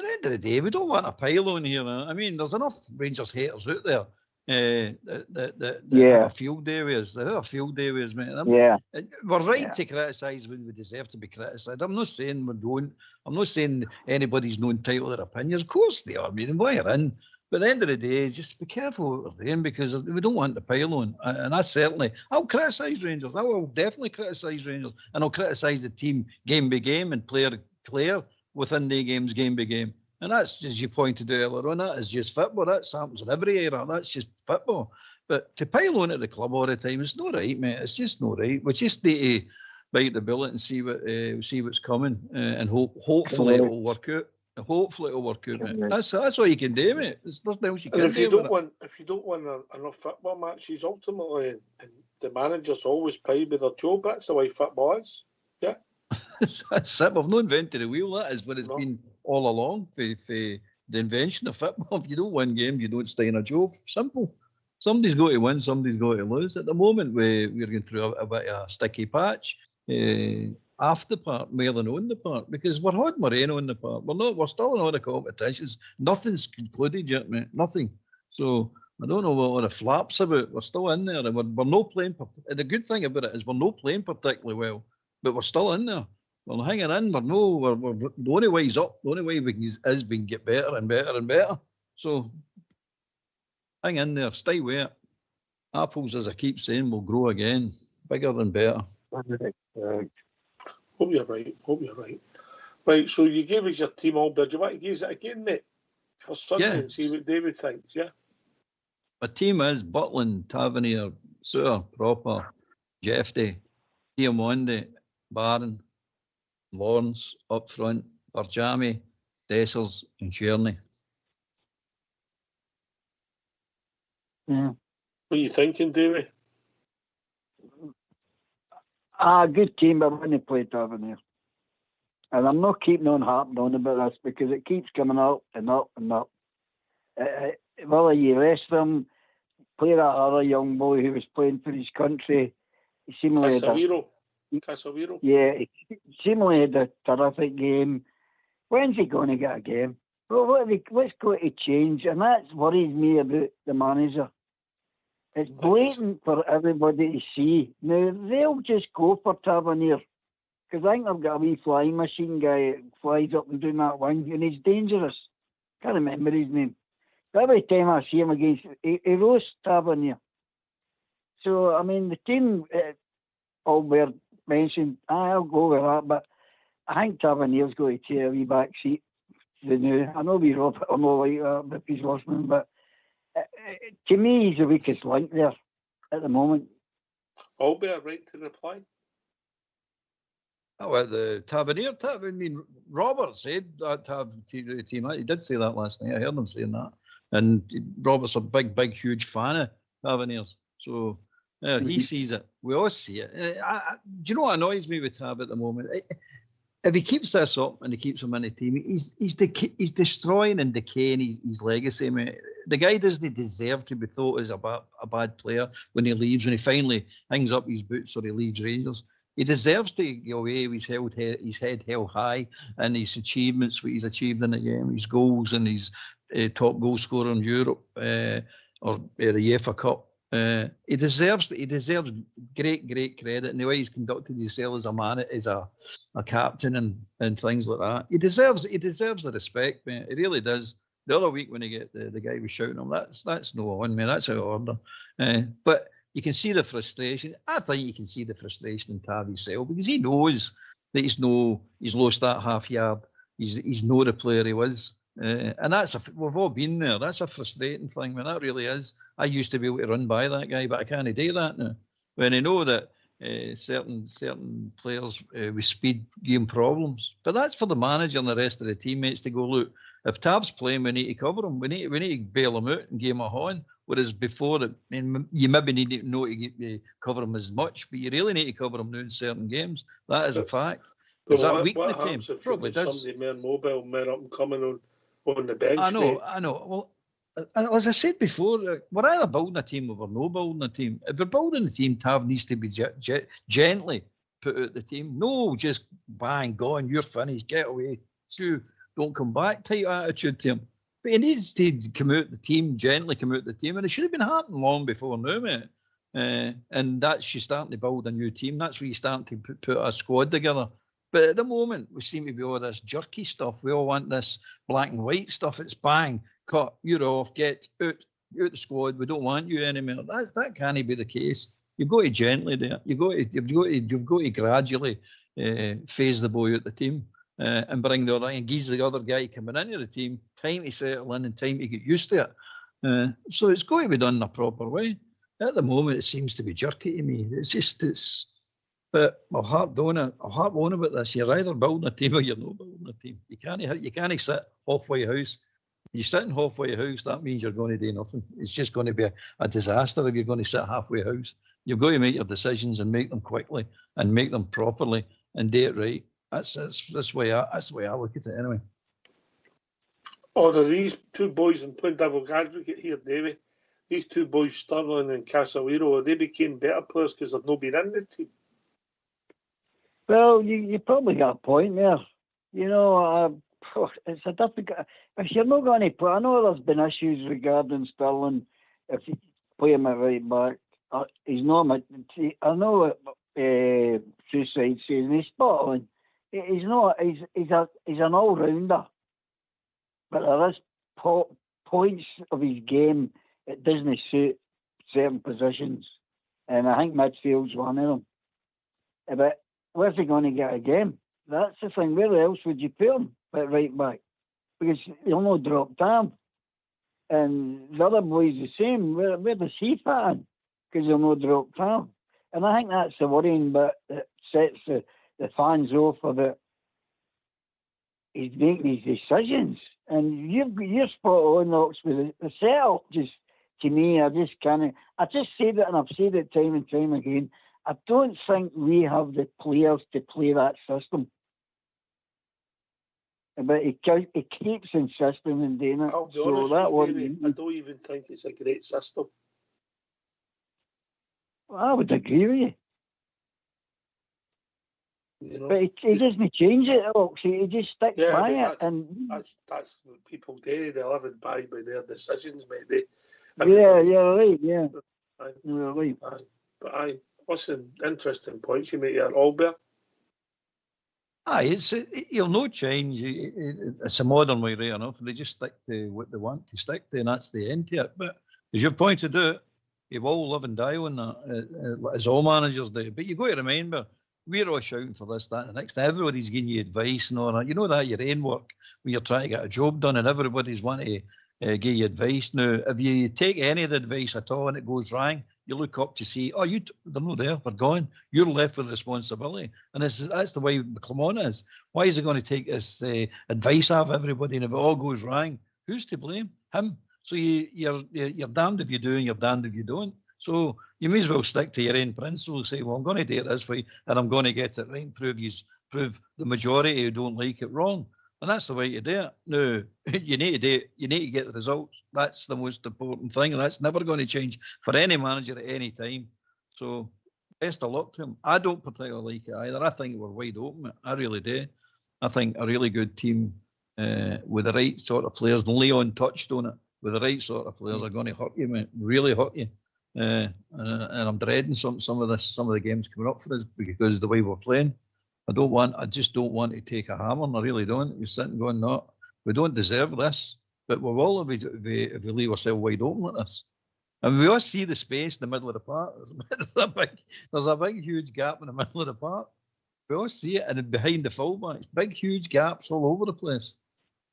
the end of the day, we don't want a pile on here. I mean, there's enough Rangers haters out there that have a field day with us. They have a field day with us, mate. We're right to criticise when we deserve to be criticised. I'm not saying we don't. I'm not saying anybody's no entitled to their opinions. Of course they are. I mean, why you're in. But at the end of the day, just be careful what we're doing because we don't want the pile on. And I'll criticise Rangers. I will definitely criticise Rangers. And I'll criticise the team game by game and player within the games game by game. And that's, as you pointed out earlier on, that is just football. That happens in every era. That's just football. But to pile on at the club all the time, it's not right, mate. It's just not right. We just need to bite the bullet and see what's coming and hopefully it will work out. Hopefully it'll work out, mate. That's all you can do, mate. There's nothing else you can do. If you don't win enough football matches, ultimately, and the managers always paid with their job. That's the way football is. Yeah. That's it. We've not invented the wheel. That is what it's been all along. For the invention of football. If you don't win games, you don't stay in a job. Simple. Somebody's got to win. Somebody's got to lose. At the moment, we're going through a bit of a sticky patch. Off the park more than on the park because we're hard Moreno on the park. We're still in all the competitions. Nothing's concluded yet, mate. Nothing. So I don't know what all the flaps about. We're still in there and we're not playing. The good thing about it is we're not playing particularly well, but we're still in there. We're hanging in. We're the only way is up. The only way we can get better and better and better. So hang in there. Stay with it. Apples, as I keep saying, will grow again. Bigger than better. Hope you're right. Right, so you gave us your team, Albert. Do you want to give it again, mate? For Sunday and see what David thinks, yeah? My team is Butland, Tavernier, Suter, Proper, Jeffrey, Diamondi, Barron, Lawrence, up front, Barjami, Dessers and Cherney. Yeah. What are you thinking, David? Good team, but when they play Tavernier. And I'm not keeping on harping on about this because it keeps coming up and up and up. Well, you rest them, play that other young boy who was playing for his country. He seemingly Casaviro. Yeah, he seemingly had a terrific game. When's he going to get a game? Well, what's going to change? And that worries me about the manager. It's blatant for everybody to see. Now, they'll just go for Tavernier. Because I think they've got a wee flying machine guy that flies up and down that wing, and he's dangerous. Can't remember his name. But every time I see him against, he roasts Tavernier. So, I mean, the team, Albert mentioned, I'll go with that, but I think Tavernier's going to take a wee back seat. I know we Robert are not like that, if he's listening, but to me, he's the weakest link there at the moment. Albert, right to reply? Oh, well, the Tavernier, I mean, Robert said that to have the team. He did say that last night. I heard him saying that. And Robert's a big, huge fan of Taverniers. So he sees it. We all see it. Do you know what annoys me with Tav at the moment? If he keeps this up and he keeps him in the team, he's destroying and decaying his legacy, mate. The guy doesn't deserve to be thought as a bad player when he leaves, when he finally hangs up his boots or he leaves Rangers. He deserves to go away with his head held high and his achievements, what he's achieved in the game, his goals and his top goal scorer in Europe or the UEFA Cup. He deserves great credit in the way he's conducted himself as a man, as a captain and things like that. He deserves the respect, mate. He really does. The other week when he get the guy was shouting him, that's no one, man. That's out of order. But You can see the frustration. I think you can see the frustration in Tavi's cell because he knows that he's lost that half yard. He's not the player he was. And we've all been there. That's a frustrating thing, man. That really is. I used to be able to run by that guy, but I can't do that now. When I know that certain players with speed give him problems. But that's for the manager and the rest of the teammates to go, look, if Tav's playing, we need to cover him. We need to bail him out and give him a horn. Whereas before, you maybe need to know to cover him as much, but you really need to cover him now in certain games. That is a fact. Does that weaken the team? Probably does. Somebody more mobile, more up and coming on the bench. I know. Well, as I said before, we're either building a team or we're not building a team. If we're building a team, Tav needs to be gently put out the team. No, just bang, gone, you're finished, get away, shoo, don't come back type attitude to him. But he needs to come out the team, gently come out the team, and it should have been happening long before now, mate. And that's you starting to build a new team. That's where you start to put a squad together. But at the moment, we seem to be all this jerky stuff. We all want this black and white stuff. It's bang, cut, you're off, get out the squad. We don't want you anymore. That can't be the case. You've got to gently do it. You've got to gradually phase the boy out the team and bring the other and give the other guy coming into the team time to settle in and time to get used to it. So it's got to be done in a proper way. At the moment, it seems to be jerky to me. But my heart won't about this. You're either building a team or you're not building a team. You can't sit halfway house. You're sitting halfway house, that means you're going to do nothing. It's just going to be a disaster if you're going to sit halfway house. You've got to make your decisions and make them quickly and make them properly and do it right. That's the way I look at it anyway. Are these two boys in playing devil's advocate here, Davey? These two boys, Sterling and Casemiro, they became better players because they've not been in the team. Well, you probably got a point there. You know, it's a difficult. If you're not going to play, I know there's been issues regarding Sterling. If you play him at right back, he's not. I know what Suicide says, he's spot on. He's not. He's an all rounder, but there is points of his game that doesn't suit certain positions, and I think midfield's one of them. But where's he going to get a game? That's the thing. Where else would you put him at right back? Because he'll not drop down. And the other boy's the same. Where does he fit in? Because he'll not drop down. And I think that's the worrying bit that sets the fans off about he's making his decisions. And you're spot on, Ox, with the setup. Just to me, I just said it, and I've said it time and time again. I don't think we have the players to play that system. But he keeps insisting and doing it. I'll be honest with you, I don't even think it's a great system. Well, I would agree with you. You know, but he doesn't change it, Ox. He just sticks by it. That's what people do. They live and by their decisions, mate. You're right, yeah. You're right. But listen, interesting points you make here, Albert. He'll not change. It's a modern way, right enough. They just stick to what they want to stick to, and that's the end to it. But as you've pointed out, you will live and die on that, as all managers do. But you've got to remember, we're all shouting for this, that, and the next. Everybody's giving you advice and all that. You know that your own work when you're trying to get a job done, and everybody's wanting to give you advice. Now, if you take any of the advice at all and it goes wrong, you look up to see, they're not there, they're gone. You're left with responsibility. And that's the way McClemon is. Why is he going to take this advice off everybody? And if it all goes wrong, who's to blame? Him. So you're damned if you do and you're damned if you don't. So you may as well stick to your own principles. Say, well, I'm going to do it this way and I'm going to get it right. Prove the majority who don't like it wrong. And that's the way to do it. No, you need to do it. You need to get the results. That's the most important thing, and that's never going to change for any manager at any time. So, best of luck to him. I don't particularly like it either. I think we're wide open. I really do. I think a really good team with the right sort of players. Leon touched on it. With the right sort of players are going to hurt you, mate. Really hurt you. And I'm dreading some of the games coming up for us because of the way we're playing. I just don't want to take a hammer. I really don't. You're sitting going, no, we don't deserve this. But we will if we leave ourselves wide open like this. And we all see the space in the middle of the park. There's a big, huge gap in the middle of the park. We all see it, and behind the fullbacks, big, huge gaps all over the place.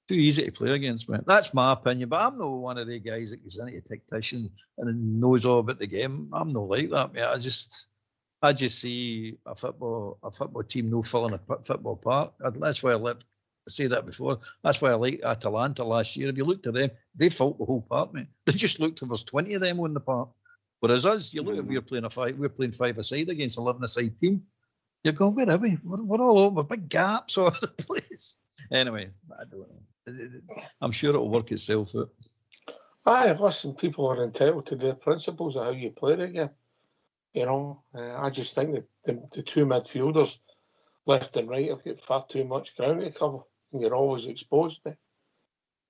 Too easy to play against, man. That's my opinion, but I'm not one of the guys that goes into a tactician and knows all about the game. I'm not like that, mate. I just see a football team no filling a football park. That's why I say that before. That's why I like Atalanta last year. If you looked at them, they filled the whole park, mate. They just looked like there's 20 of them on the park. Whereas us, you look at we're playing 5-a-side against 11-a-side team. You're going, where are we? We're all over, big gaps all over the place. Anyway, I don't know. I'm sure it'll work itself out. Aye, listen, people are entitled to their principles of how you play the game. You know, I just think that the two midfielders, left and right, have got far too much ground to cover, and you're always exposed.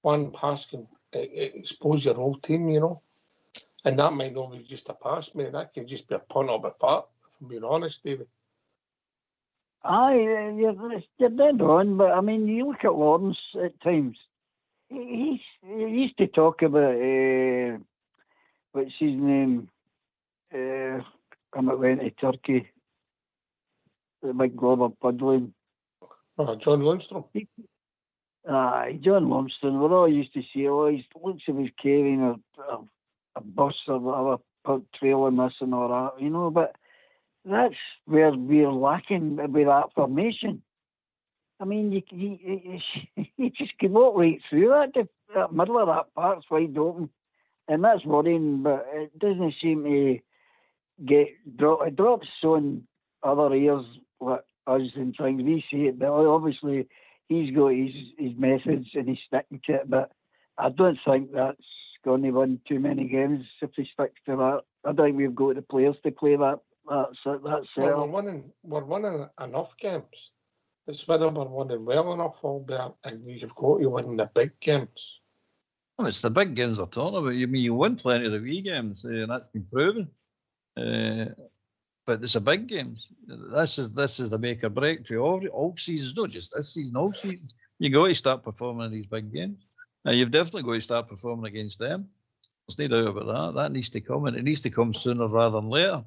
One pass can expose your whole team, you know, and that might not be just a pass, mate. That could just be a punt up a park, if I'm being honest, David. Aye, you're dead on, but I mean, you look at Lawrence at times. He used to talk about what's his name? When it went to Turkey, the big glob of puddling. John Lundstrom. Aye, John Lundstrom. We're all used to see, he looks like he's carrying a bus or whatever, trailing this and all that, you know, but that's where we're lacking with that formation. I mean, you just can walk right through that middle of that park's wide open, and that's worrying, but it doesn't seem to it drops on other ears like us and things. We see it, but obviously he's got his methods and he's sticking to it, but I don't think that's going to win too many games if he sticks to that. I don't think we've got the players to play that. That's well, we're winning enough games. It's whether we're winning well enough, Albert, and you've got to win the big games. Well, it's the big games we're talking about. You mean you win plenty of the wee games, and that's been proven. But it's a big games. This is the make or break for all seasons, not just this season, all seasons. You got to start performing in these big games. Now you've definitely got to start performing against them. There's no doubt about that. That needs to come, and it needs to come sooner rather than later.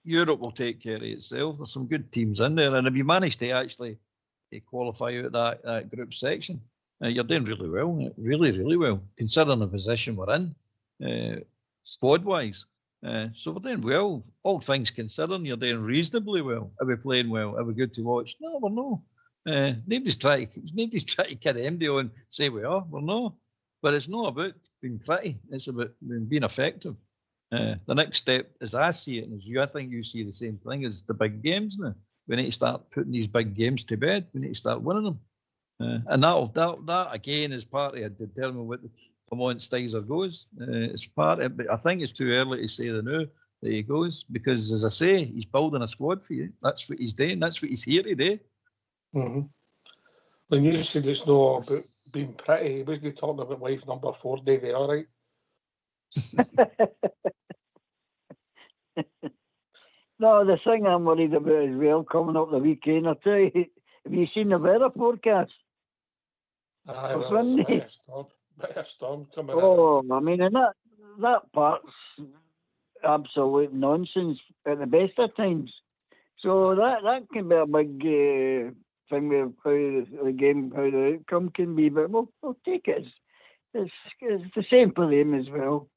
Europe will take care of itself. There's some good teams in there, and if you manage to actually qualify out that group section, you're doing really well, really, really well, considering the position we're in, squad-wise. So we're doing well. All things considering, you're doing reasonably well. Are we playing well? Are we good to watch? No, we're not. Nobody's trying to kid MD on and say we are. We're not. But it's not about being pretty. It's about being effective. The next step, as I see it, and as I think you see the same thing, is the big games now. We need to start putting these big games to bed. We need to start winning them. And that again is partly to determine what Vermont stays or goes. It's part of, but I think it's too early to say the now that he goes, because as I say, he's building a squad for you. That's what he's doing. That's what he's here to do. Mm-hmm. When you said it's not about being pretty, he wasn't talking about wife number 4, Davey, all right? No, the thing I'm worried about as well coming up the weekend, I'll tell you, have you seen the weather forecast? Aye, well, there's a bit of storm coming in. Oh, I mean, and that part's absolute nonsense at the best of times. So that can be a big thing with how the outcome can be, but we'll take it. It's the same for them as well.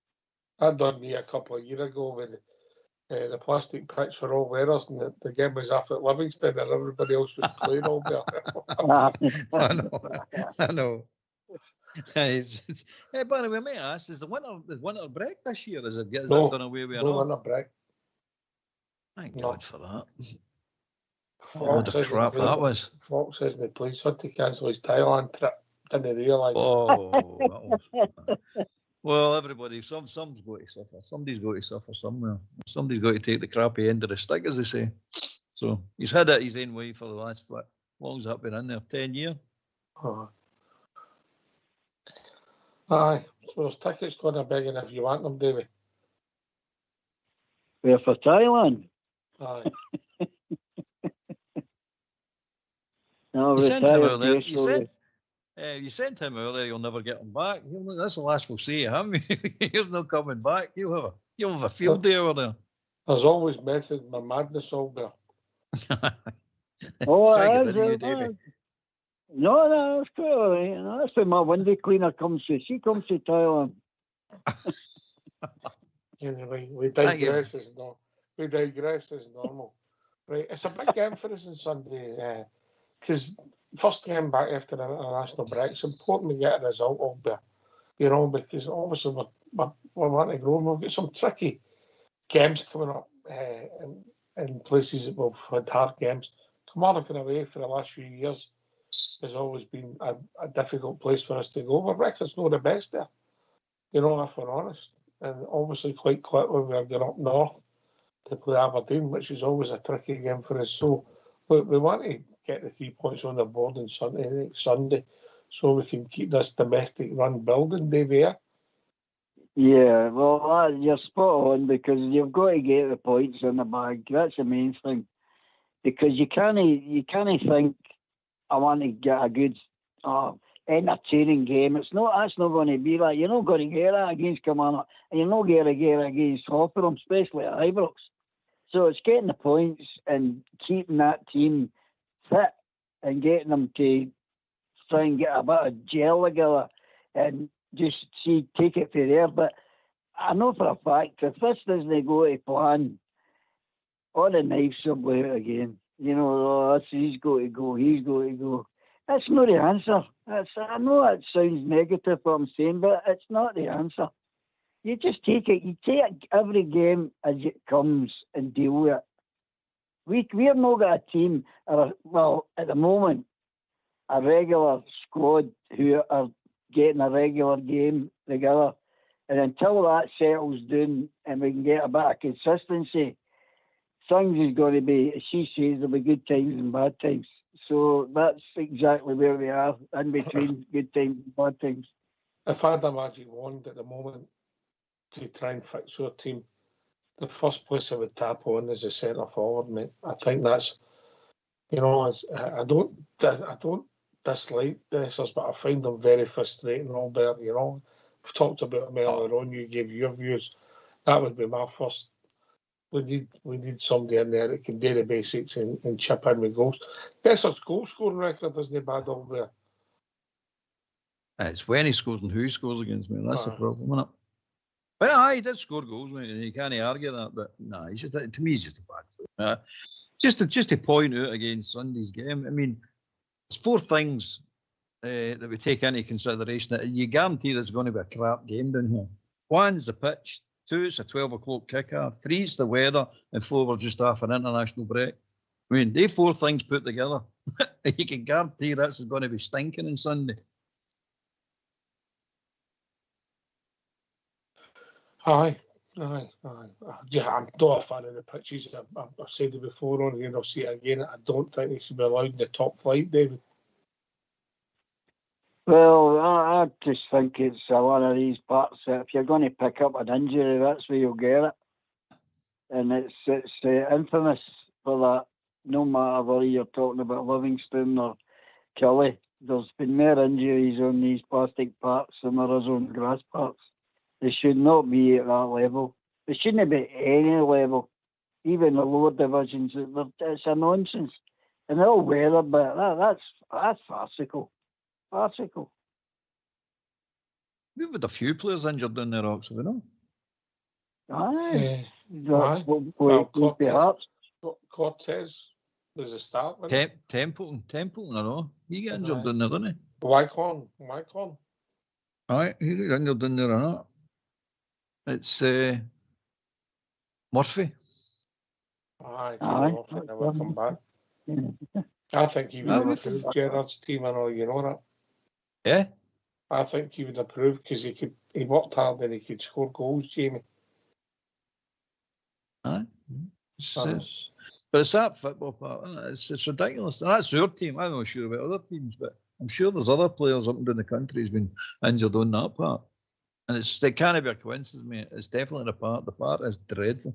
That done me a couple of years ago when the plastic pitch for all weathers and the game was off at Livingston and everybody else was playing all day. I know. Hey, by the way, may I ask, is the winter break this year? Is that done away with? No winter break. Thank God for that. Fox the crap that was. Fox says the police had to cancel his Thailand trip. Didn't realise. Oh, that was. Well, everybody, someone's got to suffer. Somebody's got to suffer somewhere. Somebody's got to take the crappy end of the stick, as they say. So he's had it his own way for the last, how long's that been in there? 10 years? Aye. So there's tickets going to begging if you want them, Davey. We're for Thailand. Aye. No, he You sent him earlier, you'll never get him back. That's the last we'll see of him. He's not coming back. You'll have a field day over there. There's always method in my madness, Albert. Oh, Thank that's you, Davey. No, that's quite all right. No, that's when my window cleaner comes to. She comes to Thailand. Anyway, we digress as normal. Right, it's a big game for us on Sunday because first game back after the international break, it's important to get a result, Albert. Because obviously we want to grow. We've got some tricky games coming up in places that we've had hard games. Kilmarnock away for the last few years has always been a difficult place for us to go. Our record's not the best there, if we're honest. And obviously quite quickly we're going up north to play Aberdeen, which is always a tricky game for us. So look, we want to get the 3 points on the board on Sunday so we can keep this domestic run building, Davey. Yeah, well, you're spot on because you've got to get the points in the bag. That's the main thing. Because you can't think I want to get a good entertaining game. That's not going to be that. You're not going to get that against Kilmarnock, and you're not going to get it against Hawthorn, especially at Ibrox. So it's getting the points and keeping that team fit and getting them to try and get a bit of gel together and just take it from there. But I know for a fact if this doesn't go to plan, all the knives will blow out again. He's got to go. That's not the answer. I know that sounds negative what I'm saying, but it's not the answer. You just take it. You take every game as it comes and deal with it. We have not got a team, at the moment, a regular squad who are getting a regular game together. And until that settles down and we can get a bit of consistency, things is going to be, as she says, there'll be good times and bad times. So that's exactly where we are, in between good times and bad times. If I had a magic wand at the moment to try and fix your team, the first place I would tap on is the centre forward, mate. I think that's, I don't dislike this, but I find them very frustrating, Albert. We've talked about them earlier on. You gave your views. That would be my first. We need somebody in there that can do the basics and chip in with goals. Besser's goal scoring record isn't bad, Albert. It's when he scores and who scores against me. That's the problem, isn't it? Well, he did score goals, mate, and you can't argue that. But no, to me, he's just a bad. Just to point out against Sunday's game, I mean, there's four things that we take into consideration that you guarantee there's going to be a crap game down here. One's the pitch. 2, it's a 12 o'clock kickoff. 3, it's the weather. And 4, we're just off an international break. I mean, they 4 things put together, you can guarantee that's going to be stinking on Sunday. Aye. I'm not a fan of the pitches. I've said it before on here, I'll say it again. I don't think they should be allowed in the top flight, David. Well, I just think it's one of these parts that if you're going to pick up an injury, that's where you'll get it. And it's infamous for that. No matter whether you're talking about Livingston or Kelly, there's been more injuries on these plastic parts than there is on grass parts. They should not be at that level. They shouldn't be at any level, even the lower divisions. It's a nonsense. And they're all weathered, but that's farcical. Farcical. We've had a few players injured down there, Ox, have we not? Aye. Cortez was a start, wasn't Templeton, I know. He got injured down there, didn't he? Wycombe. Aye, he got injured down there or not. It's Murphy. Aye, Murphy never come back. I think he would have improved Gerrard's team and all, you know that. Yeah? I think he would improve because he worked hard and he could score goals, Jamie. Aye. But it's that football part. It's ridiculous. And that's our team. I'm not sure about other teams, but I'm sure there's other players up and down the country who's been injured on that part. And it can't be a coincidence, mate. It's definitely the part. The part is dreadful.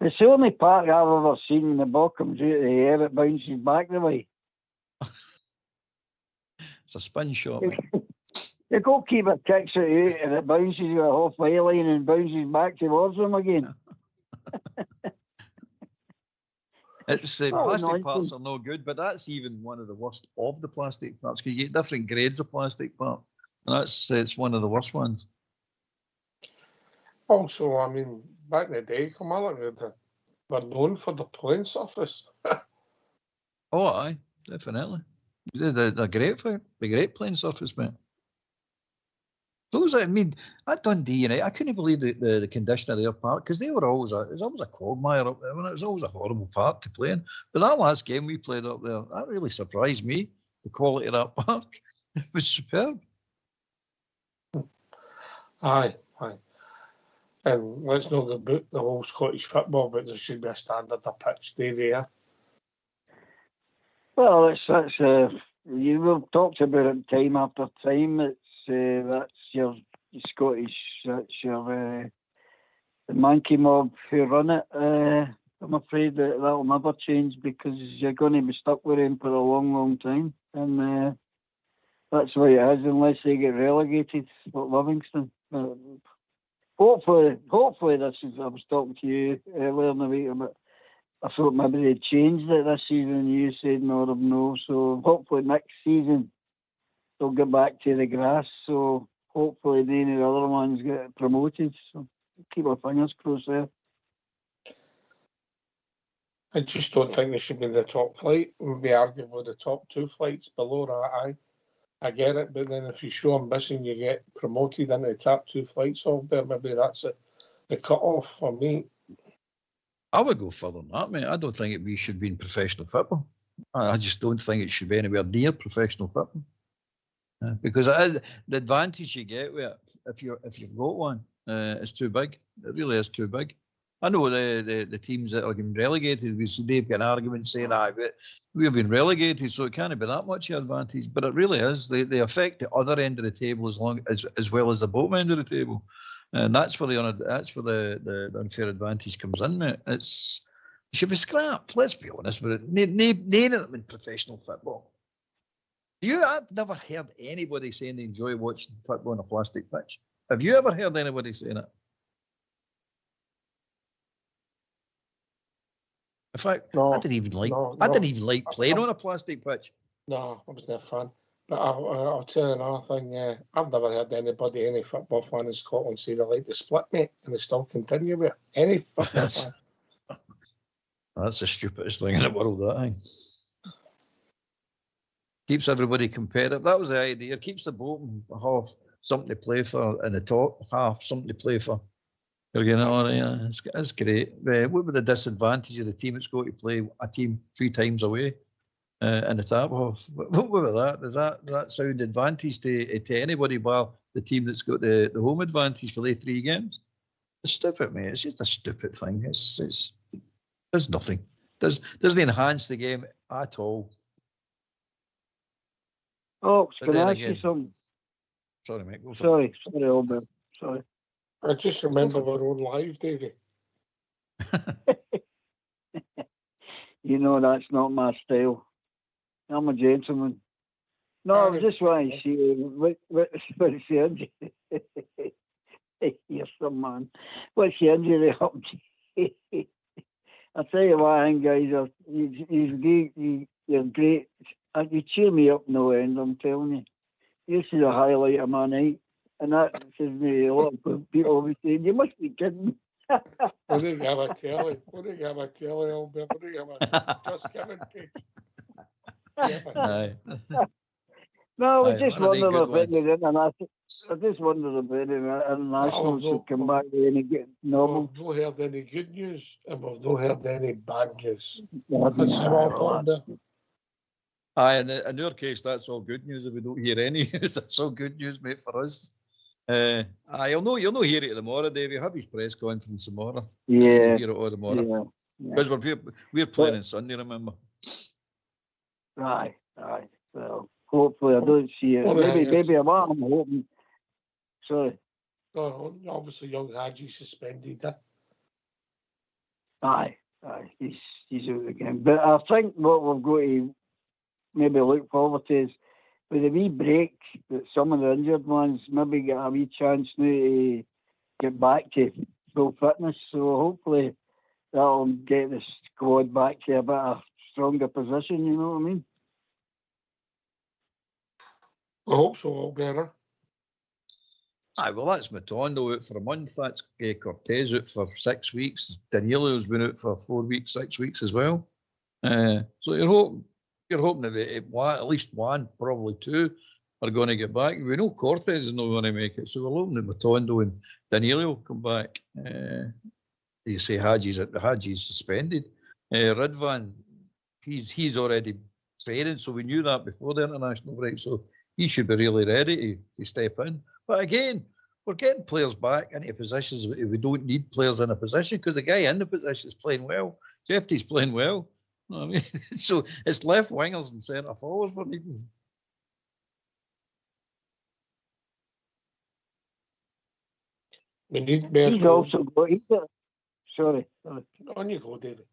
It's the only part I've ever seen when the ball comes out of the air, it bounces back the way. It's a spin shot, mate. The goalkeeper kicks it out and it bounces you a halfway line and bounces back towards him again. It's plastic nonsense. parts are no good, but that's even one of the worst of the plastic parts because you get different grades of plastic part, and it's one of the worst ones. Also, I mean, back in the day, Carmelo, they were known for the playing surface. Oh, aye, definitely. They're great for the great playing surface, mate. Those, I mean, at Dundee United, I couldn't believe the condition of their park because they were always it was always a quagmire up there. It was always a horrible park to play in. But that last game we played up there, that really surprised me. The quality of that park, it was superb. Aye. And let's not go about the whole Scottish football, but there should be a standard of pitch there. Well, we've talked about it time after time. That's your Scottish, that's your the monkey mob who run it. I'm afraid that'll never change because you're going to be stuck with them for a long, long time, and that's the way it is unless they get relegated. Like Livingston. Hopefully, this is. I was talking to you earlier in the week about. I thought maybe they changed it this season. You said no. So hopefully next season they'll get back to the grass. So hopefully then the other ones get promoted. So keep our fingers crossed there. I just don't think they should be in the top flight. Maybe arguably the top two flights below that. I get it, but then if you show ambition, you get promoted into the top two flights over there. Maybe that's the cut-off for me. I would go further than that, mate. I don't think we should be in professional football. I just don't think it should be anywhere near professional football. Because the advantage you get with it, if you've got one, is too big. It really is too big. I know the teams that are getting relegated, they've got an argument saying, but we've been relegated, so it can't be that much advantage. But it really is. They affect the other end of the table as well as the bottom end of the table. And that's where the unfair advantage comes in, mate. It should be scrapped. Let's be honest with it. None of them in professional football. I've never heard anybody saying they enjoy watching football on a plastic pitch. Have you ever heard anybody saying it? In fact, no, I didn't even like playing on a plastic pitch. No, I wasn't a fan. But I'll tell you another thing. I've never heard any football fan in Scotland say they like the split, mate, and they still continue with it. Any football fan. That's the stupidest thing in the world, that thing. Keeps everybody competitive. That was the idea. Keeps the bottom half something to play for, and the top half something to play for. It's great. What would the disadvantage of the team that's got to play a team 3 times away? In the top half. What about that? Does that sound advantage to anybody but the team that's got the home advantage for the 3 games? It's stupid, mate. It's just a stupid thing. There's nothing. Doesn't enhance the game at all. Oh, can I ask you something? Sorry, mate. Go for Sorry, Albert. Sorry. I just remember we're on live, Davey. You know that's not my style. I'm a gentleman. No, I was just want to see what's the injury. You're some man. What's the injury up to? I tell you what, I think guys, you're great. You cheer me up no end, I'm telling you. This is a highlight of my night. And that says me a lot of people will be saying, you must be kidding. What do you have a telly, Albert? What do you have a just giving page? Aye. No, I just wondered about the international. I just wondered about the internationals who come back with any good novel. We've not heard any good news, and we've not heard any bad news. That's how important. Aye, in our case, that's all good news. If we don't hear any news, that's all good news, mate, for us. You'll know hear it tomorrow, Dave. You have his press conference tomorrow. Yeah. You'll hear it all tomorrow. Yeah. Because we're playing on Sunday, remember? Aye. Well, hopefully I don't see it. Maybe I'm hoping. Sorry. Oh, obviously, young Hadji suspended. Aye. He's out again. But I think what we've got to maybe look forward to is with a wee break, that some of the injured ones maybe get a wee chance now to get back to full fitness. So hopefully that'll get the squad back to a bit of stronger position, you know what I mean? I hope so, all better. Aye, well, that's Matondo out for a month. That's Cortez out for 6 weeks. Danielio's been out for 4 weeks, 6 weeks as well. So you're hoping that at least one, probably two, are going to get back. We know Cortez is not going to make it, so we're hoping that Matondo and Danielio come back. You say Haji's suspended. Ridvan, he's already training, so we knew that before the international break. So he should be really ready to step in. But again, we're getting players back into positions. We don't need players in a position because the guy in the position is playing well. Jeffy's playing well. You know what I mean? So it's left wingers and centre forwards we're needing. We need better. He's also going. Sorry. On you go, David.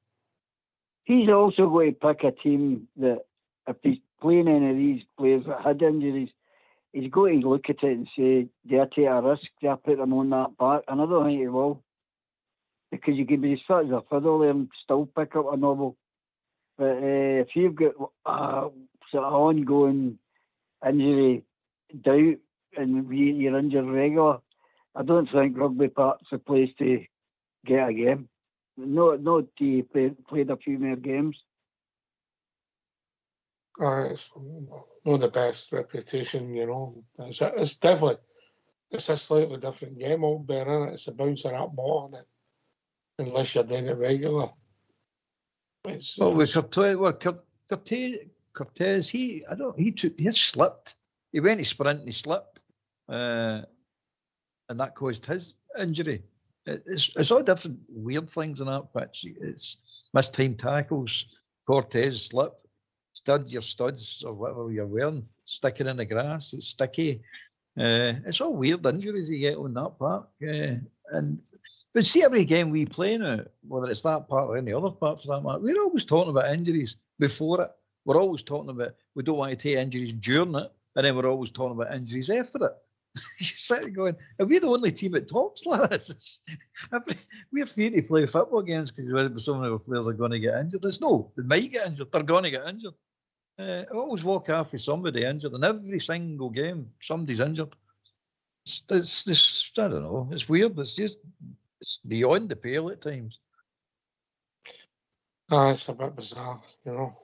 He's also going to pick a team that, if he's playing any of these players that had injuries, he's going to look at it and say, do I take a risk? Do I put them on that back? And I don't think he will. Because you can be as fit as a fiddle and still pick up a novel. But if you've got sort of ongoing injury doubt and you're injured regular, I don't think Rugby Park's the place to get a game. Not till you played a few more games. It's not the best reputation, you know. It's definitely a slightly different game out there, isn't it? It's a bouncing up ball, isn't it? Unless you're doing it regular. Cortez, he slipped. He went to sprint and he slipped. And that caused his injury. It's all different weird things in that pitch. It's mistimed tackles, Cortez slip, your studs or whatever you're wearing, sticking in the grass, it's sticky. It's all weird injuries you get on that part. But see, every game we play now, whether it's that part or any other part for that matter, we're always talking about injuries before it. We're always talking about, we don't want to take injuries during it, and then we're always talking about injuries after it. You sit going, are we the only team at tops like this? We're free to play football games because so many of our players are going to get injured. They might get injured, they're going to get injured. I always walk off with somebody injured, and every single game, somebody's injured. It's I don't know, it's weird. It's beyond the pale at times. It's a bit bizarre, you know.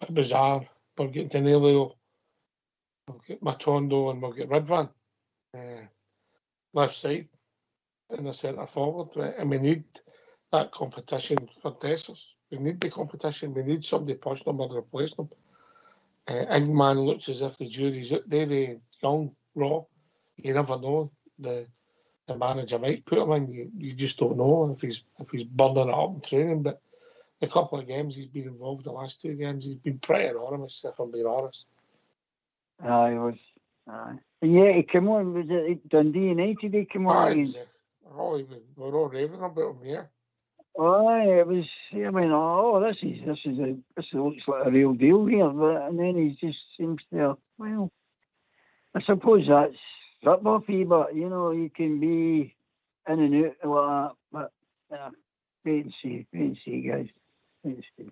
A bit bizarre. We'll get Danilo, we'll get Matondo, and we'll get Ridvan. Left side in the centre forward. And we need that competition for Dessers. We need the competition. We need somebody pushing them or replacing them. Eggman looks as if the jury's out there, young, raw. You never know. The manager might put him in. You just don't know if he's burning it up in training. But a couple of games he's been involved, the last 2 games, he's been pretty anonymous, if I'm being honest. Aye, he was. Aye. Yeah, he came on. Was it Dundee United? He came on. We're all raving about him, yeah. Aye, it was. I mean, this looks like a real deal here. But and then he just seems to. Well, I suppose that's football fee, but you know, you can be in and out like that. But wait and see, guys. Wait and see.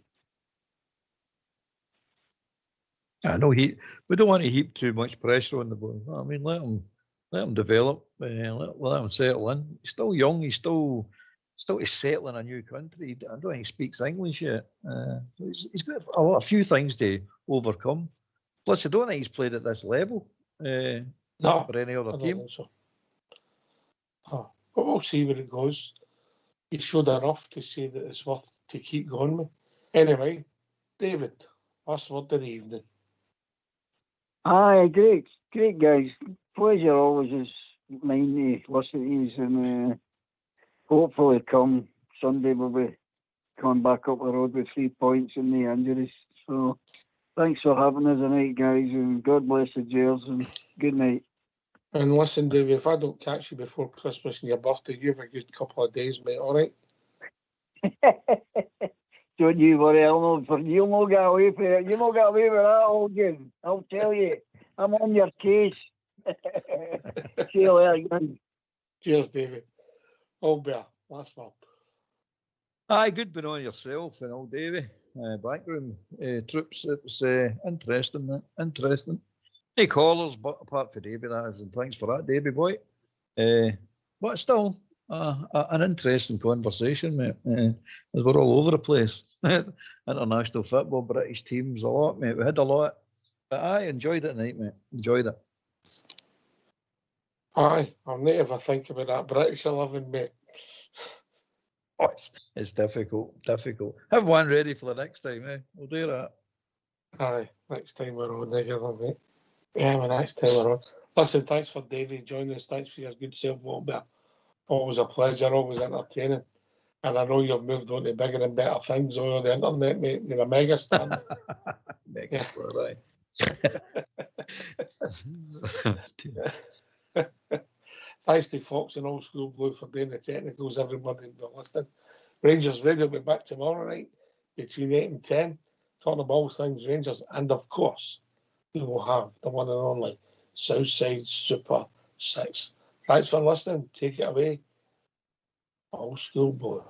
I know we don't want to heap too much pressure on the boy. I mean, let him develop, let him settle in. He's still young. He's still to settle in a new country. I don't think he speaks English yet. So he's got a few things to overcome. Plus, I don't think he's played at this level for any other team. So. But we'll see where it goes. He showed enough to say that it's worth to keep going with. Anyway, David, last word of the evening. Aye, great guys. Pleasure always is mine to listen to these, and hopefully come Sunday we'll be coming back up the road with 3 points in the injuries. So thanks for having us tonight, guys, and God bless the Jails, and good night. And listen, David, if I don't catch you before Christmas and your birthday, you have a good couple of days, mate, all right? Don't you worry, you'll not get away with it. You'll not get away with that, Olgin. I'll tell you. I'm on your case. See you later, again. Cheers, David. Albert, last word. Aye, good being on yourself and all, Davy. Backroom troops. It was interesting, mate. Interesting. Any callers, but apart from Davy, that is, and thanks for that, Davy boy. But still, an interesting conversation, mate. As we're all over the place. International football, British teams, a lot, mate. We had a lot. But I enjoyed it tonight, mate. Enjoyed it. Aye, I'll not ever think about that British 11, mate. Oh, it's difficult. Have one ready for the next time, eh? We'll do that. Aye, next time we're on together, mate. Yeah, well, next time we're on. Listen, thanks for Davey joining us. Thanks for your good self, Albert. Always a pleasure, always entertaining. And I know you've moved on to bigger and better things over the internet, mate. You're a mega star. Mega star, aye. Thanks to Fox and Old School Blue for doing the technicals, everybody will be listening. Rangers Radio will be back tomorrow night between 8 and 10, talking about all things Rangers. And of course, we will have the one and only Southside Super 6. Thanks for listening. Take it away. Old School Blue.